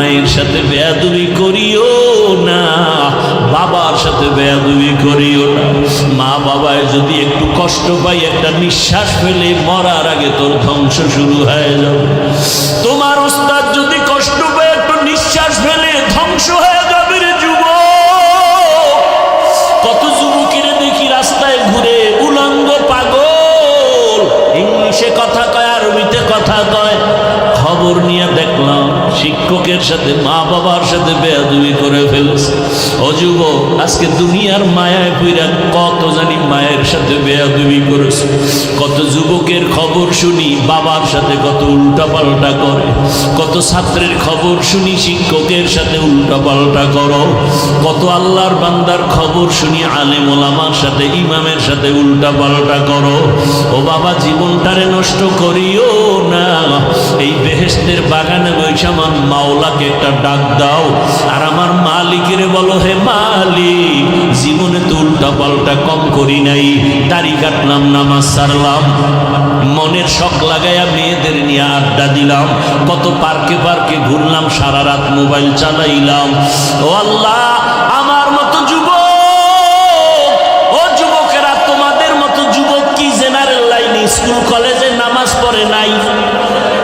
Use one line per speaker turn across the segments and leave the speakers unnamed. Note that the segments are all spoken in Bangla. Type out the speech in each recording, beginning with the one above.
মায়ের সাথে বেয়াদবি করিও না, বাবার সাথে বেয়াদবি করিও না। মা বাবায় যদি একটু কষ্ট পাই, একটা নিঃশ্বাস ফেলে মরার আগে তোর ধ্বংস শুরু হয়ে যাবে। তোমার ওস্তাদ যদি কষ্ট পায়, একটু নিঃশ্বাস ফেলে ধ্বংস হয়ে যাবে রে যুবক। কত যুবকের দেখি রাস্তায় ঘুরে উলঙ্গ পাগল, ইংলিশে কথা কয়, আরবিতে কথা কয়। খবর নিয়ে দেখলাম শিক্ষকের সাথে, মা বাবার সাথে বেয়াদবি করে ফেলছে। ও যুবক, আজকে দুনিয়ার মায়ায় পইরা কত জানি মায়ের সাথে বেয়াদবি করেছে। কত যুবকের খবর শুনি বাবার সাথে কত উল্টাপাল্টা করে, কত ছাত্রের খবর শুনি শিক্ষকের সাথে উল্টাপাল্টা করো, কত আল্লাহর বান্দার খবর শুনি আলেম ওলামার সাথে, ইমামের সাথে উল্টাপাল্টা করো। ও বাবা, জীবনটারে নষ্ট করিও না। এই বেহেশতের বাগানে বসে আমার মাওলাকে একটা ডাক দাও, আর আমার মালিকের বলো, হে মালিক, জীবনে তো উল্টা পাল্টা কম করি নাই। দাড়ি কাটলাম, নামাজ ছাড়লাম, মনের শখ লাগাইয়া মেয়েদের নিয়ে আড্ডা দিলাম, কত পার্কে পার্কে ঘুরলাম, সারা রাত মোবাইল চালাইলাম। ও আল্লাহ, আমার মতো যুবক, ও যুবকেরা, তোমাদের মতো যুবক কি জেনারেল লাইনে স্কুল কলেজে নামাজ পড়ে নাই?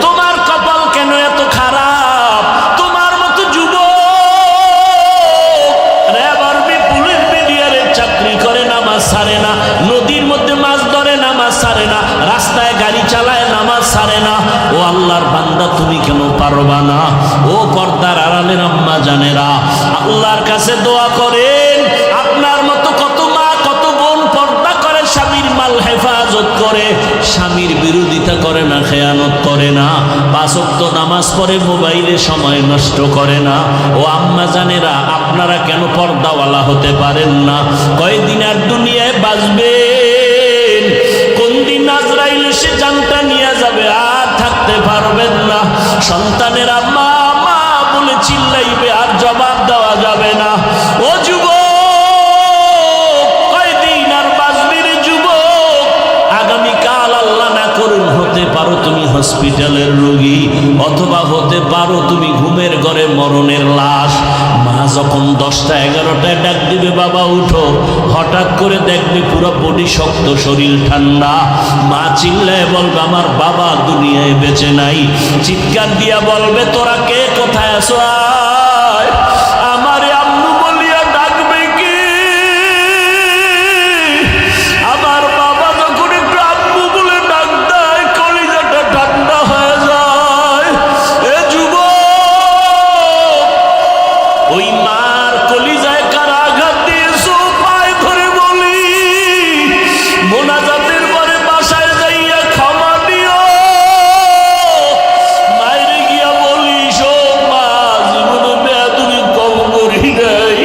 তোমার কপাল কেন এত খারাপ? তোমার মতো যুবক র্যাব আর্মি পুলিশ মিডিয়ারের চাকরি করে, নামাজ ছাড়ে না, নদীর মধ্যে মাছ ধরে, নামাজ ছাড়ে না, রাস্তায় গাড়ি চালায়, নামাজ ছাড়ে না। ও আল্লাহর বান্দা, তুমি কেন পারবা না? ও পর্দার আড়ালের আম্মা জানেরা, আল্লাহর কাছে দোয়া করেন। আপনার মতো কত মা, কত বোন পর্দা করে, স্বামীর মাল হেফাজত করে, স্বামীর বিরোধিতা করে না, খেয়ানত করে না, 5 ওয়াক্ত নামাজ পড়ে, মোবাইলে সময় নষ্ট করে না। ও আম্মা জানেরা, আপনারা কেন পর্দাওয়ালা হতে পারেন না? কয়দিন আর দুনিয়ায় বাঁচবেন? কোন দিন আজরাইল এসে জানটা নিয়ে যাবে, আর থাকতে পারবেন না। সন্তানেরা মা মা বলে চিল্লাইবে, আর জবাব দেওয়া যাবে না। ও যুবক, কয়দিন আর বাঁচবি রে যুবক? আগামীকাল আল্লাহ না করুন হতে পারো তুমি হসপিটালের রোগী, অথবা হতে পারো তুমি ঘুমের ঘরে মরণের লাশ। মা যখন 10টা 11টায় ডাক দিবে, বাবা উঠো, হঠাৎ করে দেখবে পুরো বডি শক্ত, শরীর ঠান্ডা। মা চিল্লায় বলবে, আমার বাবা দুনিয়ায় বেঁচে নাই। চিৎকার দিয়া বলবে, তোরা কে, কোথায় আছো? আয়। আমারে আম্মু বলিয়া ডাকবে কি? আমার বাবা যখন একটু আম্মু বলে ডাক দেয়, কলিজাটা ঠান্ডা হয়ে যায়। এ যুবক, ওই মার কলিজায় কারা আঘাত দিয়েছো? পায়ে ধরে বলি, মোনাজাতের পরে বাসায় যাইয়া ক্ষমা দিও। মায়েরে গিয়া বলিস, ও মা, জীবনে বেয়াদবি কম করি নাই।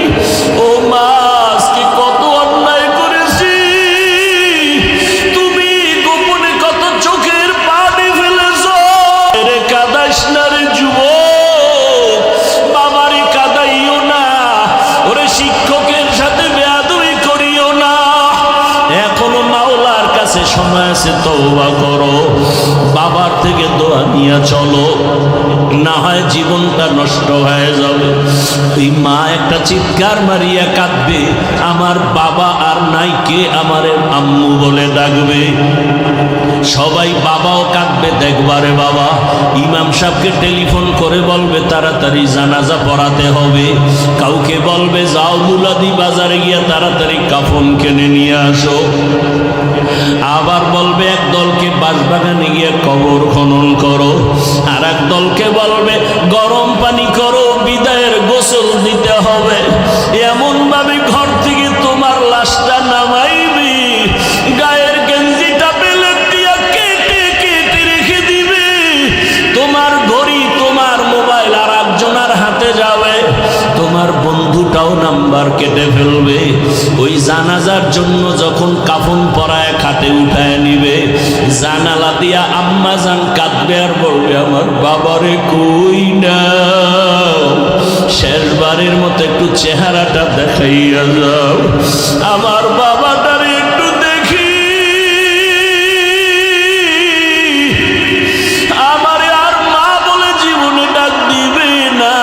ও মা, আজকে কত অন্যায় করেছি, তুমি গোপনে কত চোখের পানি ফেলেছ। রে কাদাইস না রে যুবক, বাবারে কাদাইও না, ওরে শিক্ষকের সাথে বেয়াদবি করিও না। এখনো মাওলার কাছে সময় আছে, তওবা করো, বাবার থেকে দোয়া নিয়ে চলো, না হয় জীবনটা নষ্ট হয়ে যাবে। এই মা একটা চিৎকার মারিয়া কাঁদবে, আমার বাবা আর নাই, কে আমারে আম্মু বলে ডাকবে। সবাই বাবাও কাঁদবে, দেখবারে বাবা। ইমাম সাহেবকে টেলিফোন করে বলবে তাড়াতাড়ি জানাজা পড়াতে হবে। কাউকে বলবে যাও মুলাদি বাজারে গিয়া তাড়াতাড়ি কাফন কিনে নিয়ে আসো। আবার বলবে এক দলকে বাঁশবাগানে গিয়ে কবর খনন করো, আর এক দলকে বলবে গরম পানি করো, বিদায়ের গোসল দিতে হবে। এমন ভাবে ঘর থেকে তোমার লাশটা নামাইবি, গায়ের গেঞ্জিটা বেলে দিয়া কেটে কেটে রেখে দিবে। তোমার ঘড়ি, তোমার মোবাইল আর একজনের হাতে যাবে, তোমার বন্ধুটাও নাম্বার কেটে ফেলবে। ওই জানাজার জন্য যখন কাফন পরায় খাটে উঠায় নিবে, জানালা দিয়া আম্মা জান কাঁদবে আর বলবে, আমার বাবারে কই না, শেষবারের মতো একটু চেহারাটা দেখাইয়া যাও, আমার বাবাটারে একটু দেখি। আমারে আর মা বলে জীবনে ডাক দিবে না।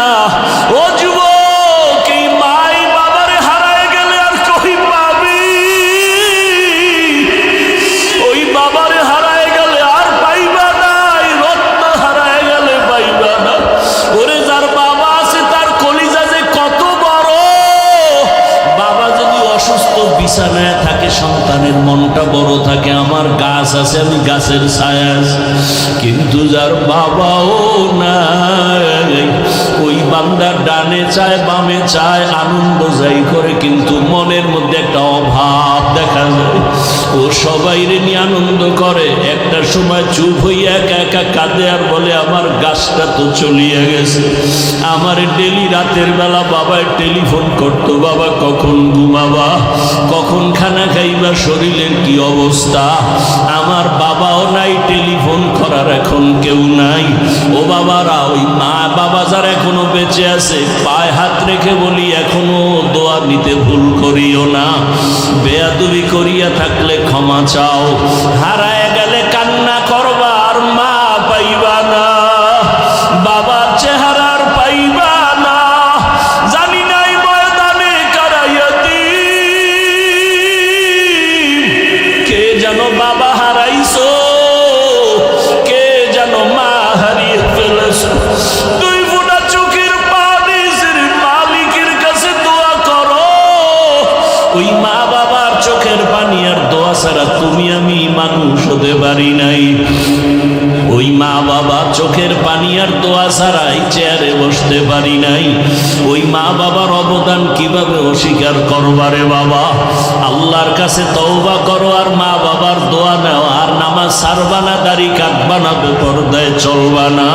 গাছ আছে, আমি গাছের ছায়া আছি। কিন্তু যার বাবাও নাই, ওই বান্দার ডানে চায় বামে চায়, আনন্দ যাই করে, কিন্তু মনের মধ্যে একটা অভাব দেখা যায়। ও সবাইরে নিয়ে আনন্দ করে, একটা সময় চুপ হইয়া একা একা কাঁদে আর বলে আমার গাছটা তো চলিয়া গেছে। আমার ডেলি রাতের বেলা বাবায় টেলিফোন করতো, বাবা কখন ঘুমাবা, কখন খানা খাইবা, শরীরের কি অবস্থা। আমার বাবাও নাই, টেলিফোন করার এখন কেউ নাই। ও বাবারা, ওই মা বাবা যারা এখনো বেঁচে আছে, পায়ে হাত রেখে বলি এখনো দোয়া নিতে ভুল করিও না। বেয়াদবি করিয়া থাকলে ক্ষমা চাও। হারায় গেলে কান্না করবা আর মা পাইবা না, বাবার চেহারার পাইবা না। জানি নাই ময়দানে কারাইয়াতি কে যেন বাবা হারাইছো, কে যেন মা হারিয়ে ফেলেছো। দুই ফোঁটা চোখের পানি মালিকের কাছে দোয়া করো। ওই মা বাবার চোখের পানি আর দোয়া ছাড়া তুমি আমি মানুষ হতে পারি নাই। ওই মা বাবা চোখের পানি আর দোয়া ছাড়াই চেয়ারে বসতে পারি নাই। ওই মা বাবার অবদান কিভাবে অস্বীকার করবারে বাবা। আল্লাহর কাছে তওবা করো আর মা বাবার দোয়া নাও। আর নামাজ ছাড়বা না, দাড়ি কাটবা না, বেপরদায় চলবা না,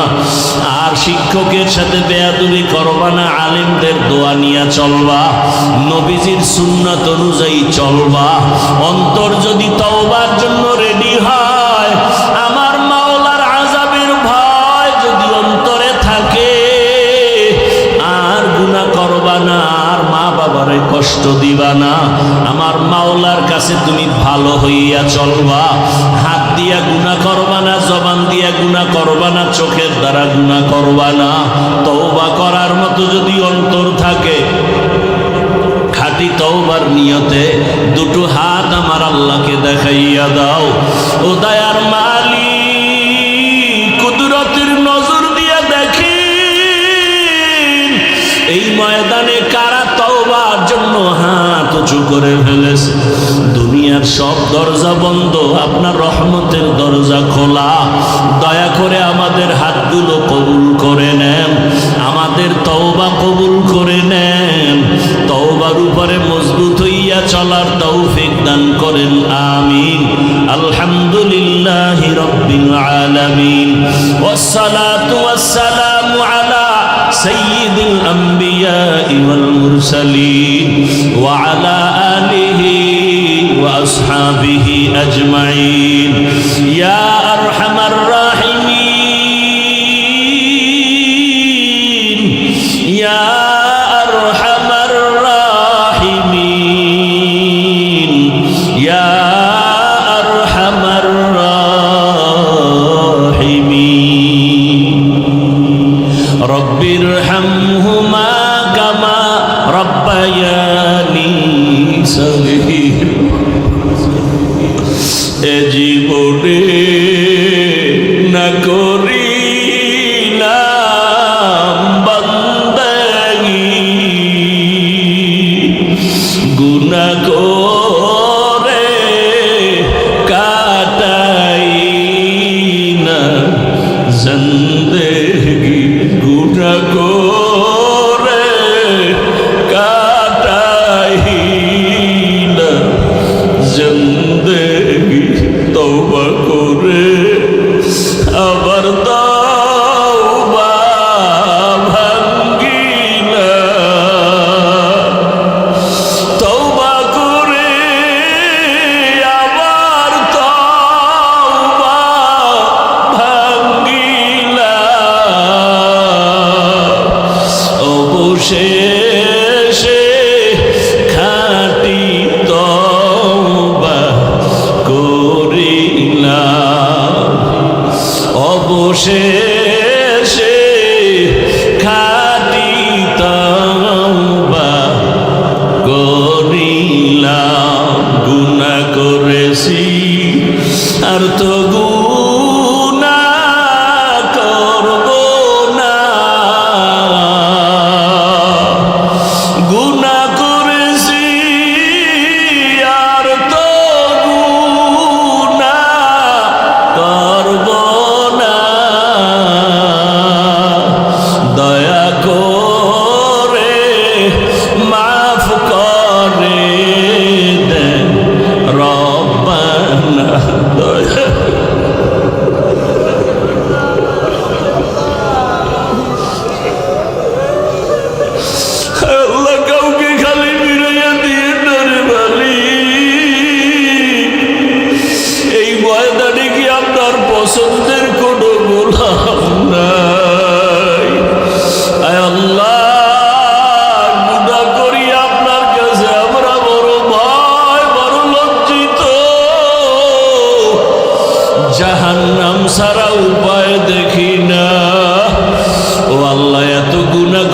আর শিক্ষকের সাথে বেয়াদবি করবা না, আলেমদের দোয়া নিয়ে চলবা, নবীজির সুন্নাত অনুযায়ী চলবা। অন্তর যদি তওবার জন্য রেডি হয়, আমার মাওলার আযাবের ভয় যদি অন্তরে থাকে, আর গুনাহ করবা না, আর মা বাবারে কষ্ট দিবা না। আমার মাওলার কাছে তুমি ভালো হইয়া চলবা। হাত দিয়া গুনাহ করবা না, জবান দিয়া গুনাহ করবা না, চোখের দ্বারা গুনাহ করবা না। তওবা করার মতো যদি অন্তর থাকে, খাঁটি তওবার নিয়তে দুটো হাত আমার আল্লাহকে দেখাইয়া দাও। ও দয়ার মালিক, কুদরতের নজর দিয়া দেখি এই ময়দানে কারা তওবার জন্য হাত উঁচু করে ফেলেছে। দুনিয়ার সব দরজা বন্ধ, আপনার রহমতের দরজা খোলা। দয়া করে আমাদের হাতগুলো কবুল করে নেন, আমাদের তওবা কবুল করে নেন। তওবার উপরে মজবুত হইয়া চলার তৌফিক দান করেন, আমিন। আলহামদুলিল্লাহি রাব্বিল আলামিন, ওয়াসসালাতু ওয়াসসালামু আলা সাইয়্যিদিল আমবিয়াই ওয়াল মুরসালিন ওয়া আলা আলিহি ওয়া আসহাবিহি আজমাইন। ইয়া আরহামার রাহিমিন, ইয়া আরহামার রাহিমিন, ইয়া আরহামার রাহিমিন। রব্বিরহামহুমা কামা রব্বায়ানি সগীর। এ জীবনে না করিলাম বান্দাগি, গুনাহ করে কাটাই না জিন্দেগি, গুনাহ করে কাটাই না জিন্দেগি। তওবা করে আবার তওবা ভাঙ্গিলা, তওবা করে আবার তওবা ভাঙ্গিলা। অবশেষে খাঁটি তওবা করিলাম, অবশেষে খাঁটি তওবা করিলাম। গুনাহ করেছি আর তো গুনাহ করব না, গুনাহ করেছি আর তো গুনাহ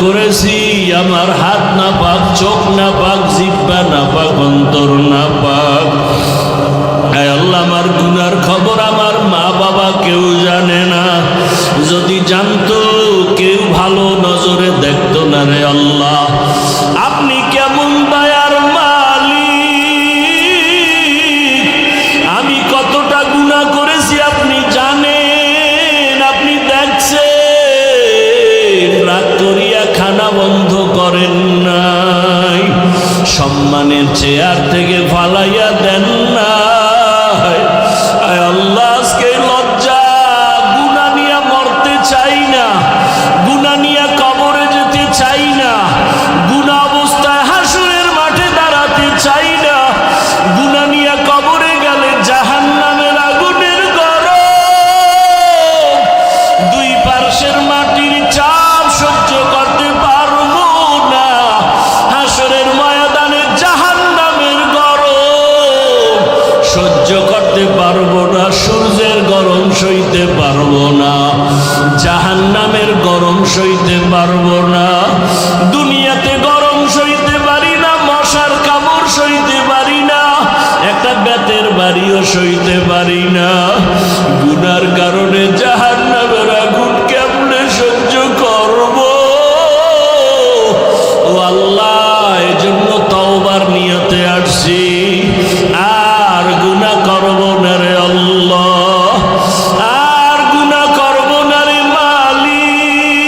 করেছি, আমার হাত না পাক, চোখ না পাক, জিহ্বা না পাক, অন্তর না পাক। আয় আল্লাহ, আমার গুনার খবর আমার মা বাবা কেউ জানে না, যদি জানতো কেউ ভালো নজরে দেখতো না রে আল্লাহ। আপনি কেমন দয়ার মালিক, আমি কতটা গুনাহ করেছি আপনি জানেন, আপনি দেখছেন। রাগ করিয়া খানা বন্ধ করেন নাই, সম্মানের চেয়ার থেকে ফালাইয়া দেন না। আল্লাহ, আজকে লজ্জা, গুনাহ নিয়ে মরতে চাই না, গুনাহ নিয়ে কবরে যেতে চাই না, গুনাহ অবস্থায় হাসরের মাঠে দাঁড়াতে চাই না। গুনাহ নিয়ে কবরে গেলে জাহান্নামের আগুনের গরম, দুই পার্শ্বের মাটির চাপ সহ্য করতে পারবো না। হাসরের ময়দানে জাহান্নামের গরম সহ্য করতে পারবো না, সূর্যের গরম সইতে পারবো না, জাহান্নামের গরম সইতে পারবো না। দুনিয়াতে গরম সইতে পারি না, মশার কামড় সইতে পারি না, একটা বেতের বাড়িও সইতে পারি না। গুনার কারণে জাহান্নামের আগুন কেমনে সহ্য করবো? ও আল্লাহ, এজন্য তওবার নিয়তে আসছি, আর গুনাহ করব না রে আল্লাহ, আর গুনাহ করব না রে মালিক।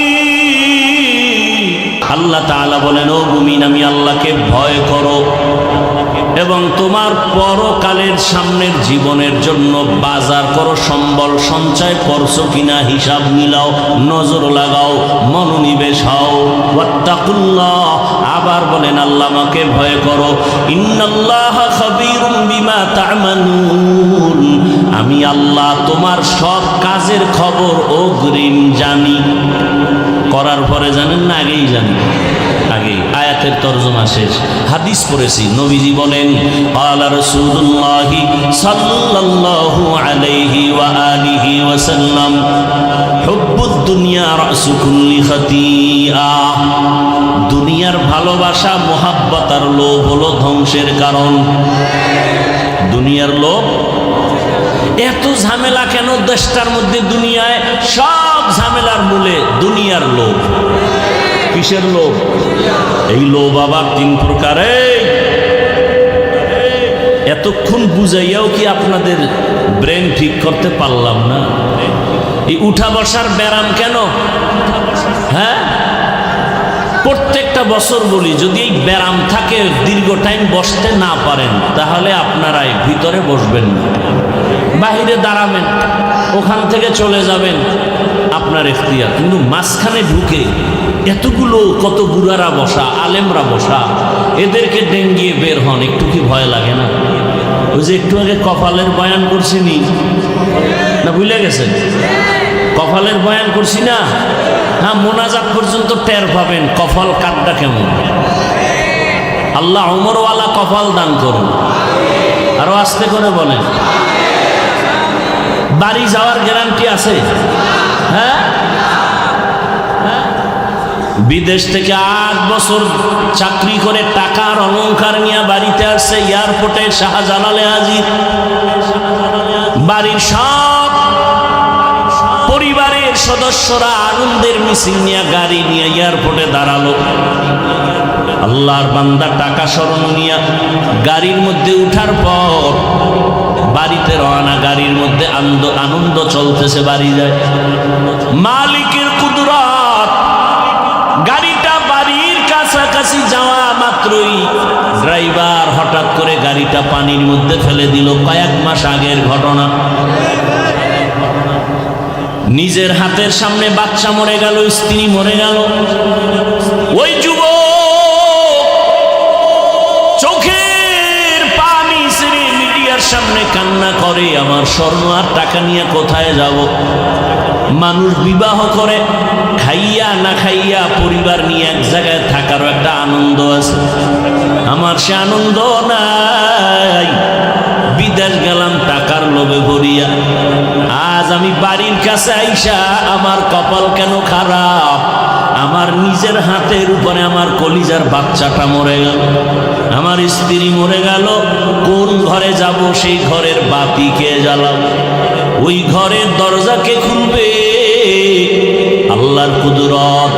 আল্লাহ তাআলা বলেন, ও মুমিন, আমি আল্লাহকে ভয় করো এবং তোমার পরকালের সামনের জীবনের জন্য বাজার করো, সম্বল সঞ্চয় করছো কিনা হিসাব মিলাও, নজর লাগাও, মনোনিবেশ হও। ওয়াত্তাকুল্লাহ, আবার বলেন আল্লাহ আমাকে ভয় করো। ইন্নাল্লাহা খাবীরুম বিমা তা'মালুন, আমি আল্লাহ তোমার সব কাজের খবর অগ্রিম জানি। করার পরে জানেন না, আগেই জানি, আগেই। আয়াতের তরজমা শেষ, হাদিস পড়েছি। নবীজি বলেন, ক্বালা রাসূলুল্লাহি সাল্লাল্লাহু আলাইহি ওয়া আলিহি ওয়া সাল্লাম, হুব্বুদ দুনিয়া রাসু কুল্লি খাতিয়া, দুনিয়ার ভালোবাসা, মোহাব্বত আর লোভ হলো ধ্বংসের কারণ। দুনিয়ার লোভ, এত ঝামেলা কেন দেশটার মধ্যে? দুনিয়ায় সব ঝামেলার মূলে দুনিয়ার লোভ। কিসের লোভ? এই লোভ আবার তিন প্রকারে। এতক্ষণ বুঝাইয়াও কি আপনাদের ব্রেন ঠিক করতে পারলাম না? এই উঠা বসার ব্যারাম কেন? হ্যাঁ, প্রত্যেকটা বছর বলি, যদি এই ব্যারাম থাকে, দীর্ঘ টাইম বসতে না পারেন, তাহলে আপনারাই ভিতরে বসবেন না, বাহিরে দাঁড়াবেন, ওখান থেকে চলে যাবেন, আপনার এখতিয়ার। কিন্তু মাঝখানে ঢুকে এতগুলো কত বুড়ারা বসা, আলেমরা বসা, এদেরকে ডেঙ্গিয়ে বের হন, একটু কি ভয় লাগে না? ওই যে একটু আগে কপালের বয়ান করছিনি না, ভুলে গেছেন? কপালের বয়ান করছি না? হ্যাঁ, মোনাজাত পর্যন্ত টের পাবেন কপাল কাটটা কেমন। আল্লাহ ওমরওয়ালা কপাল দান করুন। আরো আস্তে করে বলেন। বাড়ি যাওয়ার গ্যারান্টি আছে? হ্যাঁ, বিদেশ থেকে 8 বছর চাকরি করে টাকার অলংকার নিয়ে বাড়িতে আসছে, এয়ারপোর্টে শাহজালালে হাজির। বাড়ির সব পরিবারের সদস্যরা আনন্দের মিছিল নিয়ে গাড়ি নিয়ে এয়ারপোর্টে দাঁড়ালো। আল্লাহর বান্দা টাকা স্মরণ নিয়ে গাড়ির মধ্যে উঠার পর বাড়িতে রওনা, গাড়ির মধ্যে আনন্দ চলতেছে, বাড়ি যায়। মালিকের কুদরত, গাড়িটা বাড়ির কাছাকাছি যাওয়া মাত্রই ড্রাইভার হঠাৎ করে গাড়িটা পানির মধ্যে ফেলে দিল। কয়েক মাস আগের ঘটনা। নিজের হাতের সামনে বাচ্চা মরে গেল, স্ত্রী মরে গেল। ওই যুবক চোখের পানি ছেড়ে মিডিয়ার সামনে কান্না করে, আমার স্বর্ণ আর টাকা নিয়ে কোথায় যাব? মানুষ বিবাহ করে, খাইয়া না খাইয়া পরিবার নিয়ে এক জায়গায় থাকারও একটা আনন্দ আছে, আমার সে আনন্দ নাই। বিদেশ গেলাম টাকার লোভে ভরিয়া, আজ আমি বাড়ির কাছে আইসা আমার কপাল কেন খারাপ? আমার নিজের হাতের উপরে আমার কলিজার বাচ্চাটা মরে গেল, আমার স্ত্রী মরে গেল, কোন ঘরে যাব? সেই ঘরের বাতি কে জ্বালাবো? ওই ঘরের দরজা কে খুলবে? আল্লাহর কুদরত।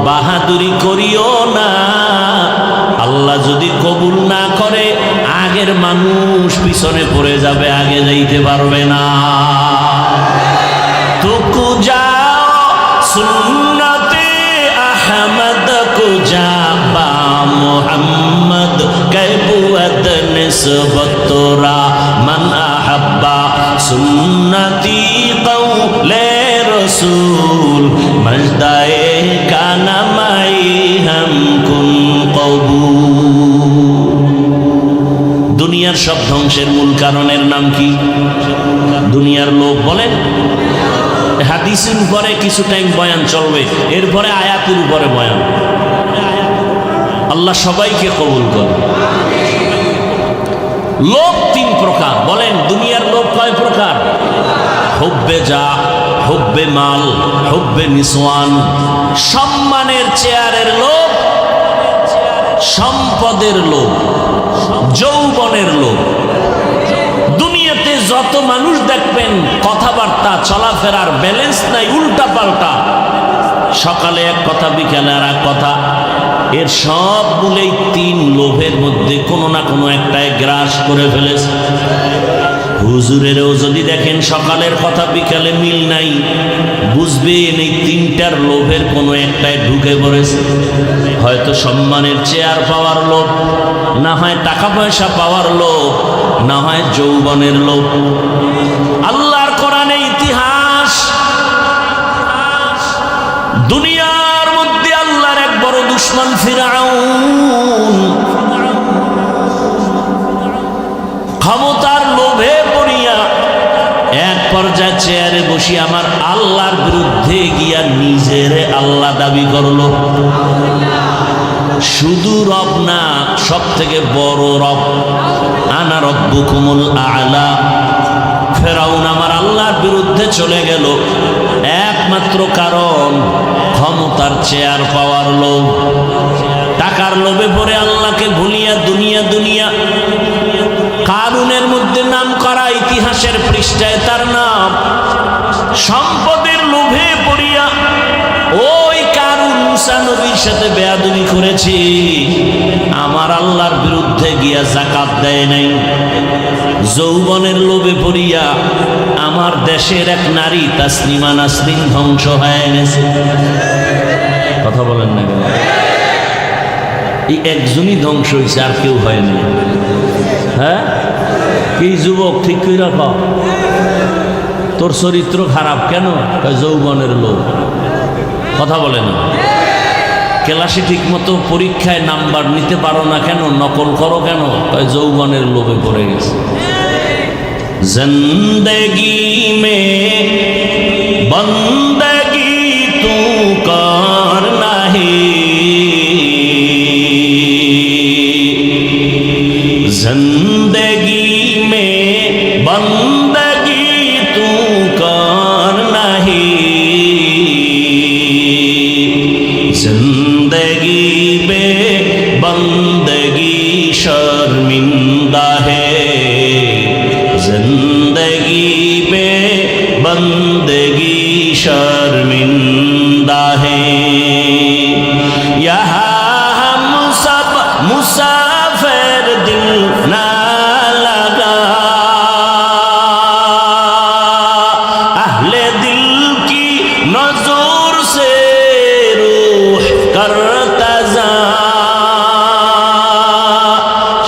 বাহাদুরি করিও না, আল্লাহ যদি কবুল না করে আগের মানুষ পিছনে পড়ে যাবে, আগে যাইতে পারবে না। তুকু যাও সুন্নতে আহমদ কো যাবা মোহাম্মদ কৈবুয়ত নিসবত তোরা মান আহাব্বা সুন্নতি কৌলে রসুল মজদায়ে কানামাই হাম কুন কবুল। দুনিয়ার সব ধ্বংসের মূল কারণের নাম কি? দুনিয়ার লোভ। বলেন, হাদিসের উপরে কিছু টাইম বয়ান চলবে, এরপরে আয়াতের উপরে বয়ান। আল্লাহ সবাইকে কবুল করে। লোভ তিন প্রকার। বলেন, দুনিয়ার লোভ কয় প্রকার? হুব্বে যা, হুব্বে মাল, হুব্বে নিসওয়ান। সম্মানের চেয়ারের লোভ, সম্পদের লোভ, যৌবনের লোভ। দুনিয়াতে যত মানুষ দেখবেন কথাবার্তা চলাফেরার ব্যালেন্স নাই, উল্টা পাল্টা, সকালে এক কথা বিকালে আর এক কথা। এর সব বলেই তিন লোভের মধ্যে কোনো না কোনো একটাই গ্রাস করে ফেলেছে। হুজুরেরও যদি দেখেন সকালের কথা বিকালে মিল নাই, বুঝবেন এই তিনটার লোভের কোনো একটাই ঢুকে পড়েছে। হয়তো সম্মানের চেয়ার পাওয়ার লোভ, না হয় টাকা পয়সা পাওয়ার লোভ, না হয় যৌবনের লোভ। আল্লাহর কোরআনে ইতিহাস, দুনিয়ার মধ্যে আল্লাহর এক বড় দুশমন ফিরআউন ক্ষমতার লোভে পড়িয়া এক পর্যায়ে চেয়ারে বসি আমার আল্লাহর বিরুদ্ধে গিয়া নিজেরে আল্লাহ দাবি করলো। শুধু রব না, সব থেকে বড় রব, আনা রব্বুকুমুল আ'লা। ফেরাউন আমার আল্লাহর বিরুদ্ধে চলে গেল একমাত্র কারণ ক্ষমতার চেয়ার পাওয়ার লোভ। টাকার লোভে পড়ে আল্লাহকে ভুলিয়া দুনিয়া দুনিয়া। কারুনের মধ্যে নাম করা ইতিহাসের পৃষ্ঠায় তার নাম। সম্পদের লোভে পড়িয়া ওই কারুন মুসা নবীর সাথে বেয়াদবি করেছে, আমার আল্লাহর বিরুদ্ধে গিয়া যাকাত দেয় নাই। যৌবনের লোভে পড়িয়া আমার দেশের এক নারী তাসলিমা নাসরিন ধ্বংস হয়ে গেছে। কথা বলেন না কেন? এই একজনই ধ্বংস হয়েছে, আর কেউ হয়নি। হ্যাঁ, এই যুবক ঠিক করে রাখো, তোর চরিত্র খারাপ কেন? যৌবনের লোভ। কথা বলে না। ক্লাসে ঠিক মতো পরীক্ষায় নাম্বার নিতে পারো না কেন? নকল করো কেন? যৌবনের লোভে পড়ে গেছে। জিন্দেগি মে বন্দগি তু করনা হে, जिंदगी में बंदगी तू करना ही, जिंदगी में बंदगी शर्मिंदा है, जिंदगी में बंदगी शर्मिंदा है। यहाँ हम सब मुसाफिर दिल ना लगा, अहले दिल की नजर से रूह करता जा,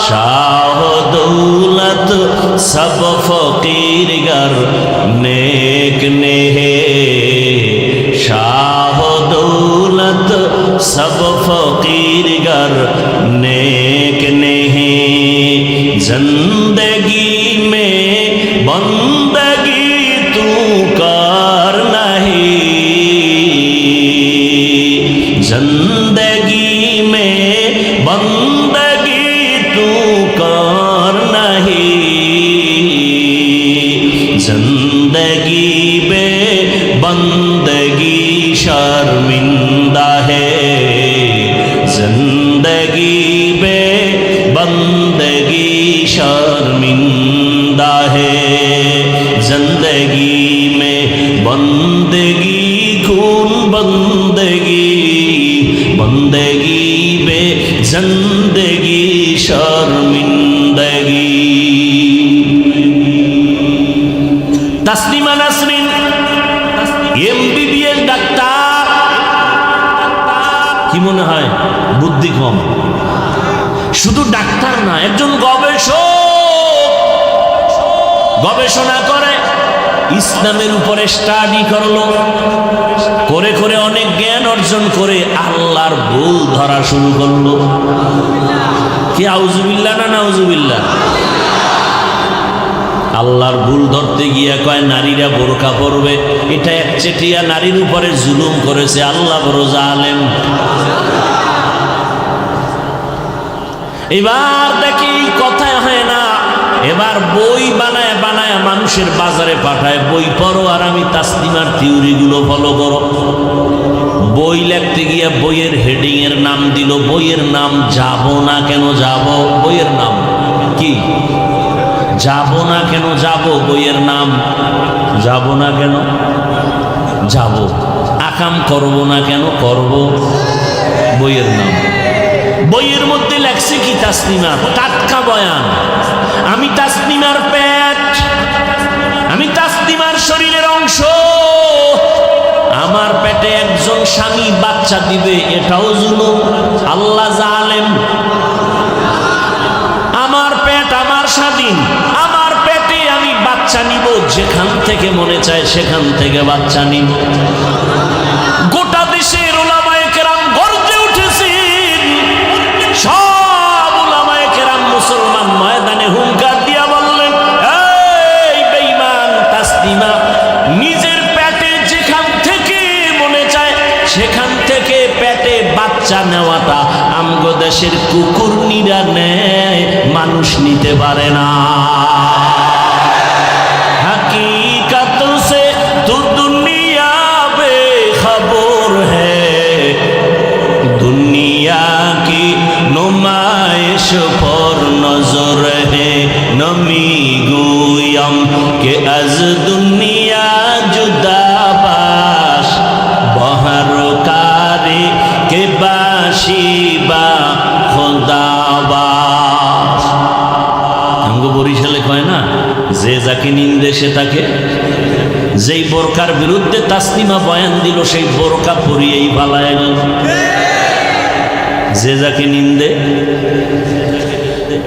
शाह दौलत सब फकीर गर नेक ने है, शाह दौलत सब फकीर गर नेक नहीं, जिंदगी में बंदगी तू कर नहीं, जिंदगी में बंदगी तू कर नहीं, जिंदगी में बंदगी शर्मिंदा है। जिंदगी बे बंदगी शर्मिंदा है, जिंदगी में बंदगी कौन बंदगी, बंदगी बे जिंदगी शर्मिंदगी। तस्लीमा नासरीन এমবিবিএস ডাক্তার, কি মনে হয় বুদ্ধি কম? শুধু ডাক্তার না, একজন গবেষক, গবেষণা করে ইসলামের উপরে স্টাডি করলো, করে করে অনেক জ্ঞান অর্জন করে আল্লাহর ভুল ধরা শুরু করলো। কি আউযুবিল্লাহ না নাউযুবিল্লাহ? আল্লাহর ভুল ধরতে গিয়া কয় নারীরা বোরকা পরবে, এটা একচেটিয়া নারীর উপরে জুলুম করেছে, আল্লাহ বড় জালেম। এবার দেখি কথায় হয় না, এবার বই বানায় বানায় মানুষের বাজারে পাঠায়, বই পড়ো আর আমি তাসলিমার থিওরিগুলো ফলো করো। বই লিখতে গিয়া বইয়ের হেডিং এর নাম দিল, বইয়ের নাম যাব না কেন যাব, বইয়ের নাম কি? যাব না কেন যাব, বইয়ের নাম যাব না কেন যাব, আকাম করব না কেন করব, বইয়ের নাম। বইয়ের মধ্যে লেখছে কি? তাসলিমা টাটকা বয়ান, আমি তাসলিমার পেট, আমি তাসলিমার শরীরের অংশ, আমার পেটে একজন স্বামী বাচ্চা দিবে, এটাও জুলুম, আল্লাহ জালেম। আমার পেট আমার স্বাধীন, আমার পেটে আমি বাচ্চা নিব, যেখান থেকে মনে চায় সেখান থেকে বাচ্চা নিব। গোটা দেশের উলামায়ে কেরাম গর্জে উঠেছেন, সব উলামায়ে কেরাম মুসলমান ময়দানে হুঙ্কার দিয়া বললেন, এই বেঈমান তাসলিমা, নিজের পেটে যেখান থেকে মনে চায় সেখান থেকে পেটে বাচ্চা নেওয়াটা আমগো দেশের কুকুর নিরা নেয়, মানুষ নিতে পারে না। हकीकत से तो दुनिया बेखबर है, दुनिया की नुमाइश पर नजर है, नमी गोयम के अज दुनिया जुदा बाश, बहर कारी के बाशी बा खुदा बाश। हमको বরিশালে কয় না, যে যাকে নিন্দে সে তাকে, যেই বোরকার বিরুদ্ধে তাসলিমা বয়ান দিল সেই বোরকা পরিয়েই পালায় গেল। যে যাকে নিন্দে,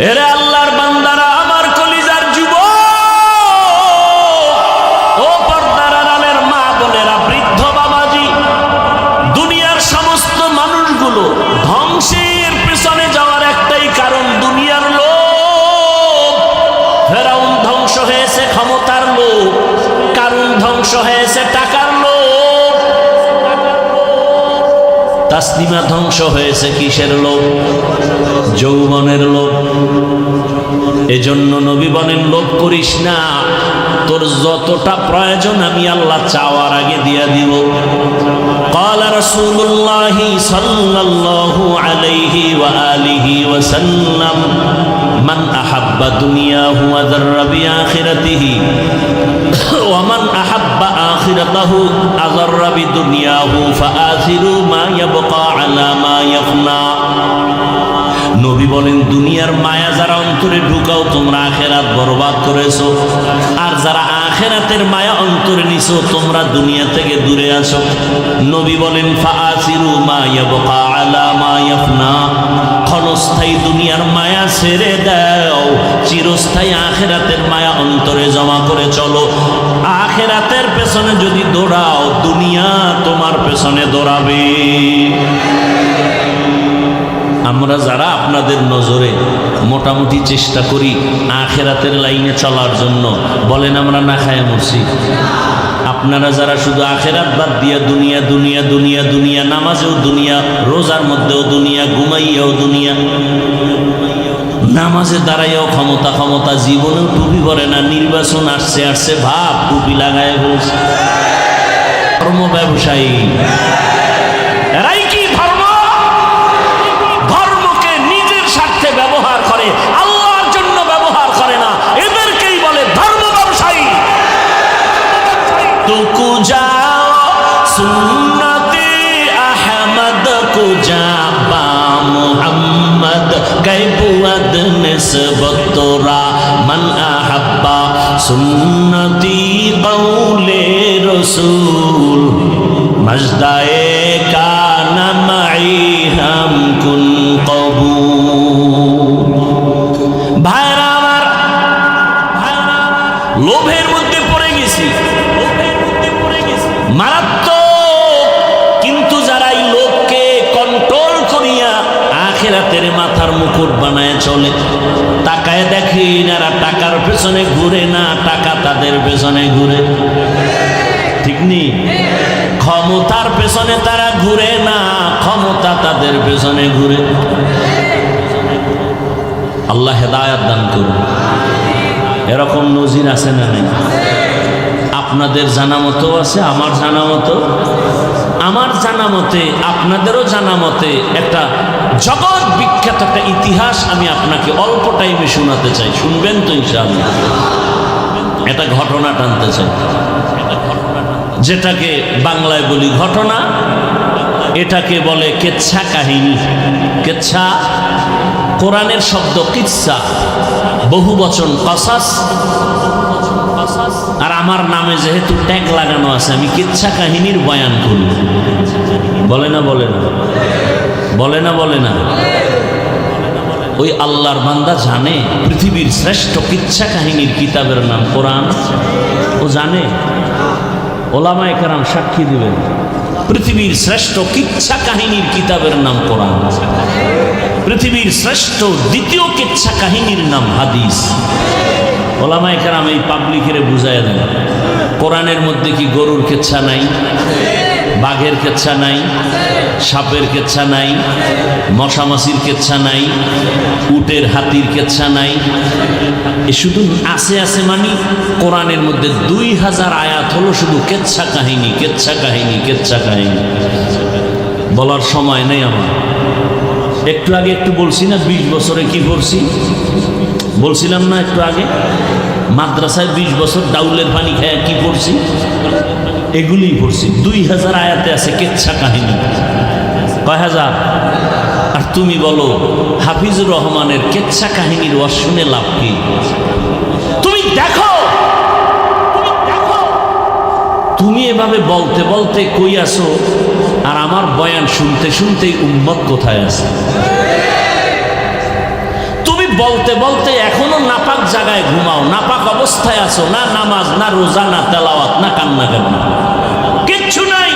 এরে আল্লাহর বান্দারা, আমার কলিজার যুবক, ও পর্দার আড়ালের মা বোনেরা, বৃদ্ধ বাবাজি, দুনিয়ার সমস্ত মানুষগুলো ধ্বংসের পেছনে যাওয়ার একটাই কারণ, দুনিয়ার লোভ। ফেরাউন ধ্বংস হয়েছে ক্ষমতার লোভ, কারুন ধ্বংস হয়েছে টাকার লোভ, তাসলিমা ধ্বংস হয়েছে কিসের লোভ? যৌবনের লোভ। এজন্য নবী বলেন, লোভ করিস না, তোর যতটা প্রয়োজন আমি আল্লাহ চাওয়ার আগে দিয়া দিব। قال رسول الله صلى الله عليه وآله وسلم من أحب دنياه وذر بآخرته ومن أحب آخرته أذر بدنياه فآثروا ما يبقى على ما يفنى। নবী বলেন, দুনিয়ার মায়া যারা অন্তরে ঢুকাও তোমরা আখেরাত বরবাদ করেছো, আর যারা আখেরাতের মায়া অন্তরে নিছো তোমরা দুনিয়া থেকে দূরে আছো। নবী বলেন, ফাআসিরু মা ইয়াবকা আলা মা ইয়াফনা, ক্ষণস্থায়ী দুনিয়ার মায়া ছেড়ে দাও, চিরস্থায়ী আখেরাতের মায়া অন্তরে জমা করে চলো। আখেরাতের পেছনে যদি দৌড়াও, দুনিয়া তোমার পেছনে দৌড়াবে। আমরা যারা আপনাদের নজরে মোটামুটি চেষ্টা করি আখেরাতের লাইনে চলার জন্য, বলেন আমরা না খায় মরছি? আপনারা যারা শুধু আখেরাত বাদ দিয়া দুনিয়া দুনিয়া দুনিয়া দুনিয়া, নামাজেও দুনিয়া, রোজার মধ্যেও দুনিয়া, ঘুমাইয়াও দুনিয়া, নামাজে দাঁড়াইয়াও ক্ষমতা ক্ষমতা, জীবনেও টুপি পরে না, নির্বাচন আসছে আসছে ভাব টুপি লাগায় বলছে। ধর্ম ব্যবসায়ী এরাই কি ধর্ম? ধর্মকে সুন্নতে আহমদ কো জাবা মুহাম্মদ গায়বুয়াদ নিসবত তোরা মান আহাব্বা সুন্নতি কওলে রসূল মজদায়ে কানা মাই হাম কুন কবুল। ভাইরা আমার, লোভের মধ্যে পড়ে গেছি, মারাত্মক। কিন্তু যারা এই লোভকে কন্ট্রোল করিয়া আখিরাতের মাথার মুকুট বানায় চলে, তাকায় দেখি এরা টাকার পেছনে ঘুরে না, টাকা তাদের পেছনে ঘুরে, ঠিক নেই? ক্ষমতার পেছনে তারা ঘুরে না, ক্ষমতা তাদের পেছনে ঘুরে। আল্লাহ হেদায়েত দান করুন। এরকম নজির আছে না নাই? আপনাদের জানা মতো আছে, আমার জানা মতো, আমার জানা মতে, আপনাদেরও জানা মতে একটা জগৎ বিখ্যাত একটা ইতিহাস আমি আপনাকে অল্প টাইমে শোনাতে চাই। শুনবেন তো ইনশাআল্লাহ? এটা ঘটনা টানতে চাই, যেটাকে বাংলায় বলি ঘটনা, এটাকে বলে কেচ্ছা কাহিনী। কেচ্ছা কোরআনের শব্দ কিচ্ছা, বহু বচন কসাস, আর আমার নামে যেহেতু ট্যাগ লাগানো আছে, আমি কিচ্ছা কাহিনীর বয়ান করি। বলে না বলে না বলে না বলে না ওই আল্লাহর বান্দা জানে পৃথিবীর শ্রেষ্ঠ কিচ্ছা কাহিনীর কিতাবের নাম কোরআন। ও জানে, ওলামায়ে কেরাম সাক্ষী দিবেন, পৃথিবীর শ্রেষ্ঠ কিচ্ছা কাহিনীর কিতাবের নাম কোরআন। পৃথিবীর শ্রেষ্ঠ দ্বিতীয় কিচ্ছা কাহিনীর নাম হাদিস। ওলামায়ে কেরাম এই পাবলিকের বুঝাইয়া দেন, কোরআনের মধ্যে কি গরুর কেচ্ছা নাই, বাঘের কেচ্ছা নাই, সাপের কেচ্ছা নাই, মশামাছির কেচ্ছা নাই, উটের হাতির কেচ্ছা নাই? এ শুধু আছে আছে মানি কোরআনের মধ্যে 2000 আয়াত হলো শুধু কেচ্ছা কাহিনী, কেচ্ছা কাহিনী, কেচ্ছা কাহিনী। বলার সময় নেই আমার। একটু আগে একটু বলছি না 20 বছরে কি করছি, বলছিলাম না একটু আগে? মাদ্রাসায় 20 বছর ডাউলের পানি খায় কি পড়ছি? এগুলি পড়ছি। 2000 আয়াতে আছে কেচ্ছা কাহিনী। কয় হাজার? আর তুমি বলো হাফিজুর রহমানের কেচ্ছা কাহিনীর ওয়াজ শুনে লাভ কি? তুমি দেখো, তুমি এভাবে বলতে বলতে কই আসো, আর আমার বয়ান শুনতে শুনতেই উম্মত কোথায় আছে? তুমি বলতে বলতে এখনো নাপাক জায়গায় ঘুমাও, নাপাক অবস্থায় আছো, না নামাজ, না রোজা, না তেলাওয়াত, না কান্নাকাটি, কিচ্ছু নাই,